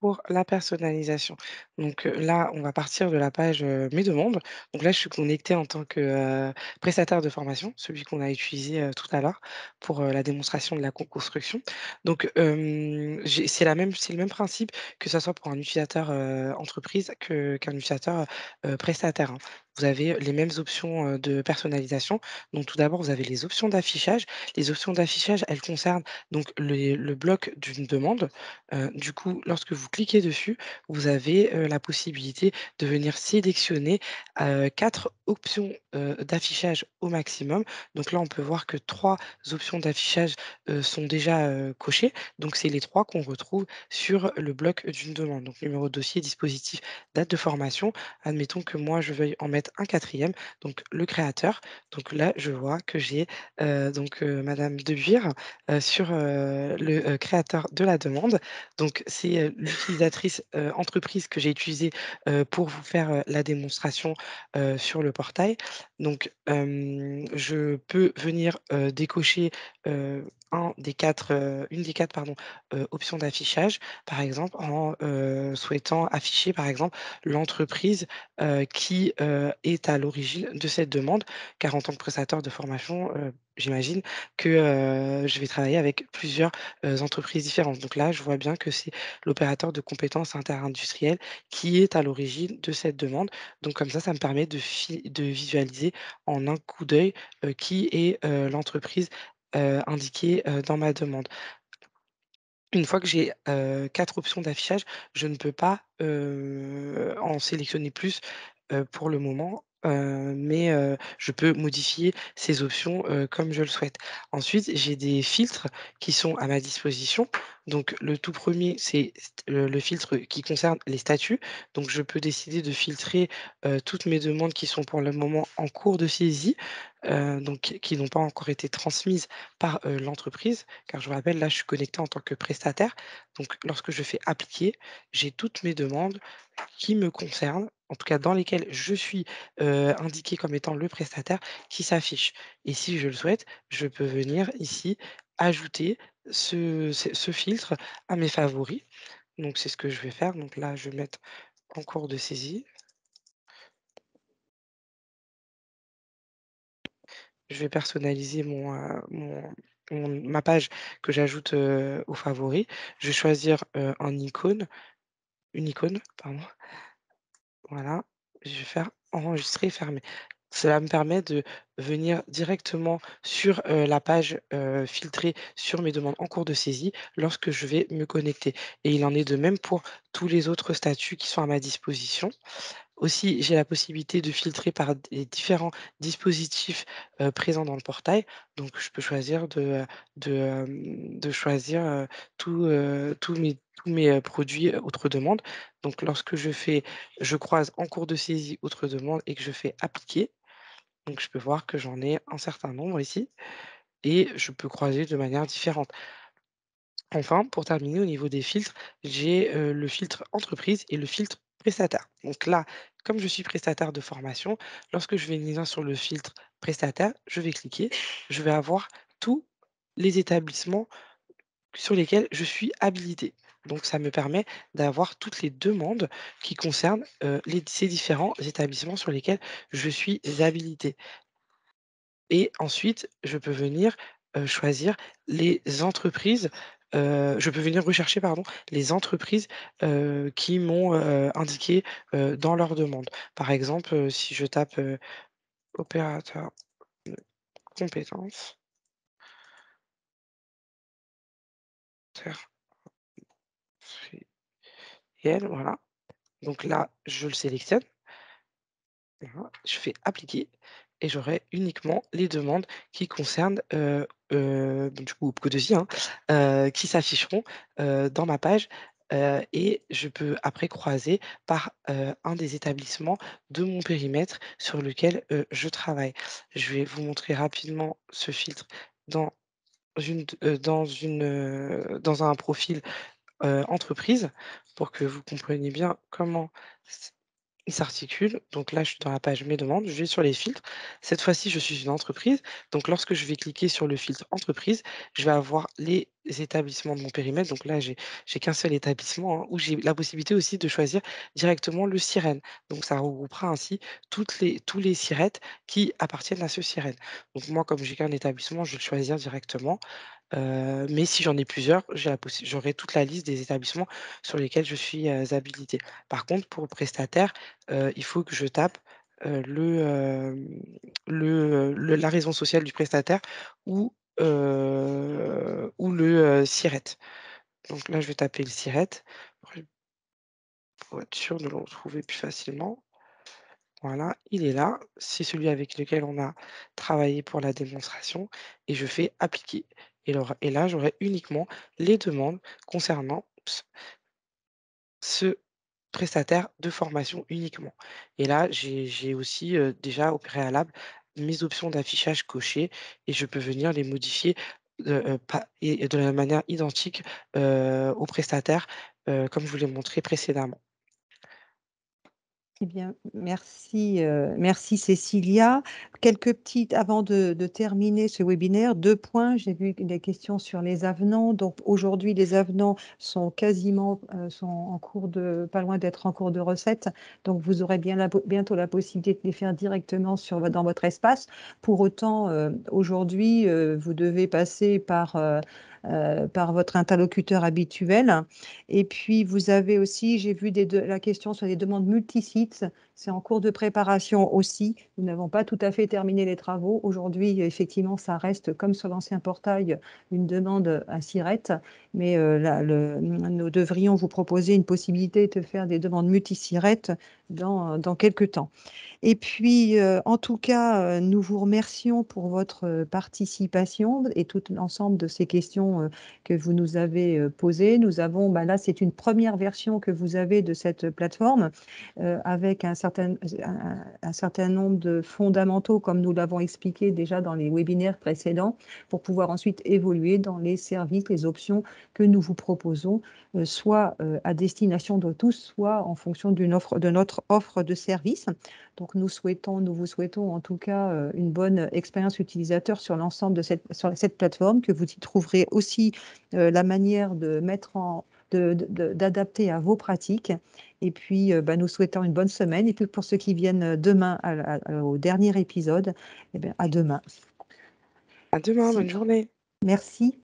pour la personnalisation, donc là, on va partir de la page, Mes demandes. Donc là, je suis connectée en tant que, prestataire de formation, celui qu'on a utilisé, tout à l'heure pour, la démonstration de la co-construction. Donc, c'est le même principe que ça soit pour un utilisateur, entreprise qu'un utilisateur, prestataire, hein. Vous avez les mêmes options, de personnalisation. Donc tout d'abord, vous avez les options d'affichage. Les options d'affichage, elles concernent donc le bloc d'une demande. Du coup, lorsque vous cliquez dessus, vous avez, la possibilité de venir sélectionner, 4 options, d'affichage au maximum. Donc là, on peut voir que 3 options d'affichage, sont déjà, cochées. Donc c'est les 3 qu'on retrouve sur le bloc d'une demande. Donc numéro de dossier, dispositif, date de formation. Admettons que moi, je veuille en mettre un quatrième, donc le créateur. Donc là, je vois que j'ai, madame Debuire, sur, créateur de la demande. Donc c'est, l'utilisatrice, entreprise que j'ai utilisée, pour vous faire, la démonstration, sur le portail. Donc, je peux venir, décocher, une des 4 pardon, options d'affichage, par exemple en, souhaitant afficher par exemple l'entreprise, qui, est à l'origine de cette demande. Car en tant que prestataire de formation, j'imagine que, je vais travailler avec plusieurs entreprises différentes. Donc là, je vois bien que c'est l'opérateur de compétences interindustrielles qui est à l'origine de cette demande. Donc comme ça me permet de visualiser en un coup d'œil, qui est, l'entreprise, indiquée, dans ma demande. Une fois que j'ai, 4 options d'affichage, je ne peux pas, en sélectionner plus, pour le moment, mais je peux modifier ces options, comme je le souhaite. Ensuite, j'ai des filtres qui sont à ma disposition. Donc le tout premier, c'est le filtre qui concerne les statuts. Donc je peux décider de filtrer, toutes mes demandes qui sont pour le moment en cours de saisie, donc qui n'ont pas encore été transmises par, l'entreprise. Car je vous rappelle, là, je suis connectée en tant que prestataire. Donc lorsque je fais appliquer, j'ai toutes mes demandes qui me concernent, en tout cas dans lesquelles je suis, indiquée comme étant le prestataire qui s'affiche. Et si je le souhaite, je peux venir ici ajouter ce filtre à mes favoris. Donc c'est ce que je vais faire. Donc là, je vais mettre en cours de saisie. Je vais personnaliser ma page que j'ajoute, aux favoris. Je vais choisir, une icône, pardon. Voilà, je vais faire enregistrer, fermer. Cela me permet de venir directement sur, la page, filtrée sur mes demandes en cours de saisie lorsque je vais me connecter et il en est de même pour tous les autres statuts qui sont à ma disposition. Aussi, j'ai la possibilité de filtrer par des différents dispositifs, présents dans le portail. Donc je peux choisir de choisir, tous mes produits, autres demandes. Donc lorsque je croise en cours de saisie autre demande et que je fais appliquer, donc je peux voir que j'en ai un certain nombre ici et je peux croiser de manière différente. Enfin, pour terminer, au niveau des filtres, j'ai, le filtre entreprise et le filtre prestataire. Donc là, comme je suis prestataire de formation, lorsque je vais venir sur le filtre prestataire, je vais cliquer, je vais avoir tous les établissements sur lesquels je suis habilitée. Donc ça me permet d'avoir toutes les demandes qui concernent, ces différents établissements sur lesquels je suis habilitée. Et ensuite, je peux venir, choisir les entreprises, je peux venir rechercher, pardon, les entreprises, qui m'ont, indiqué, dans leur demande. Par exemple, si je tape, opérateur de compétences, territorial, voilà. Donc là, je le sélectionne. Voilà, je fais appliquer et j'aurai uniquement les demandes qui concernent, du coup Codesi, hein, qui s'afficheront, dans ma page, et je peux après croiser par, un des établissements de mon périmètre sur lequel, je travaille. Je vais vous montrer rapidement ce filtre dans dans un profil, entreprise pour que vous compreniez bien comment il s'articule. Donc là, je suis dans la page Mes demandes, je vais sur les filtres. Cette fois-ci, je suis une entreprise. Donc lorsque je vais cliquer sur le filtre entreprise, je vais avoir les établissements de mon périmètre. Donc là, j'ai qu'un seul établissement, hein, où j'ai la possibilité aussi de choisir directement le sirène. Donc ça regroupera ainsi tous les sirettes qui appartiennent à ce sirène. Donc moi, comme j'ai qu'un établissement, je vais le choisir directement. Mais si j'en ai plusieurs, j'aurai toute la liste des établissements sur lesquels je suis, habilitée. Par contre, pour le prestataire, il faut que je tape, la raison sociale du prestataire ou, le, SIRET. Donc là, je vais taper le SIRET pour être sûr de le retrouver plus facilement. Voilà, il est là, c'est celui avec lequel on a travaillé pour la démonstration et je fais appliquer. Et là, j'aurai uniquement les demandes concernant ce prestataire de formation uniquement. Et là, j'ai aussi, déjà au préalable mes options d'affichage cochées et je peux venir les modifier, pas et de la manière identique, au prestataire, comme je vous l'ai montré précédemment. Eh bien, merci, merci Cécilia. Quelques petites avant de terminer ce webinaire, 2 points. J'ai vu des questions sur les avenants. Donc aujourd'hui, les avenants sont quasiment, sont en cours de pas loin d'être en cours de recette. Donc vous aurez bientôt la possibilité de les faire directement dans votre espace. Pour autant, aujourd'hui, vous devez passer par votre interlocuteur habituel. Et puis, vous avez aussi, j'ai vu la question sur les demandes multisites. C'est en cours de préparation aussi. Nous n'avons pas tout à fait terminé les travaux. Aujourd'hui, effectivement, ça reste comme sur l'ancien portail, une demande à SIRET. Mais nous devrions vous proposer une possibilité de faire des demandes multi-SIRET dans quelques temps. Et puis, en tout cas, nous vous remercions pour votre participation et tout l'ensemble de ces questions que vous nous avez posées. Nous avons, bah là, c'est une première version que vous avez de cette plateforme avec un certain nombre de fondamentaux, comme nous l'avons expliqué déjà dans les webinaires précédents, pour pouvoir ensuite évoluer dans les services, les options que nous vous proposons, soit à destination de tous, soit en fonction de notre offre de service. Donc, nous vous souhaitons en tout cas une bonne expérience utilisateur sur l'ensemble sur cette plateforme, que vous y trouverez aussi la manière de d'adapter à vos pratiques. Et puis, bah, nous souhaitons une bonne semaine. Et puis, pour ceux qui viennent demain au dernier épisode, eh bien, à demain. À demain, bonne journée. Merci.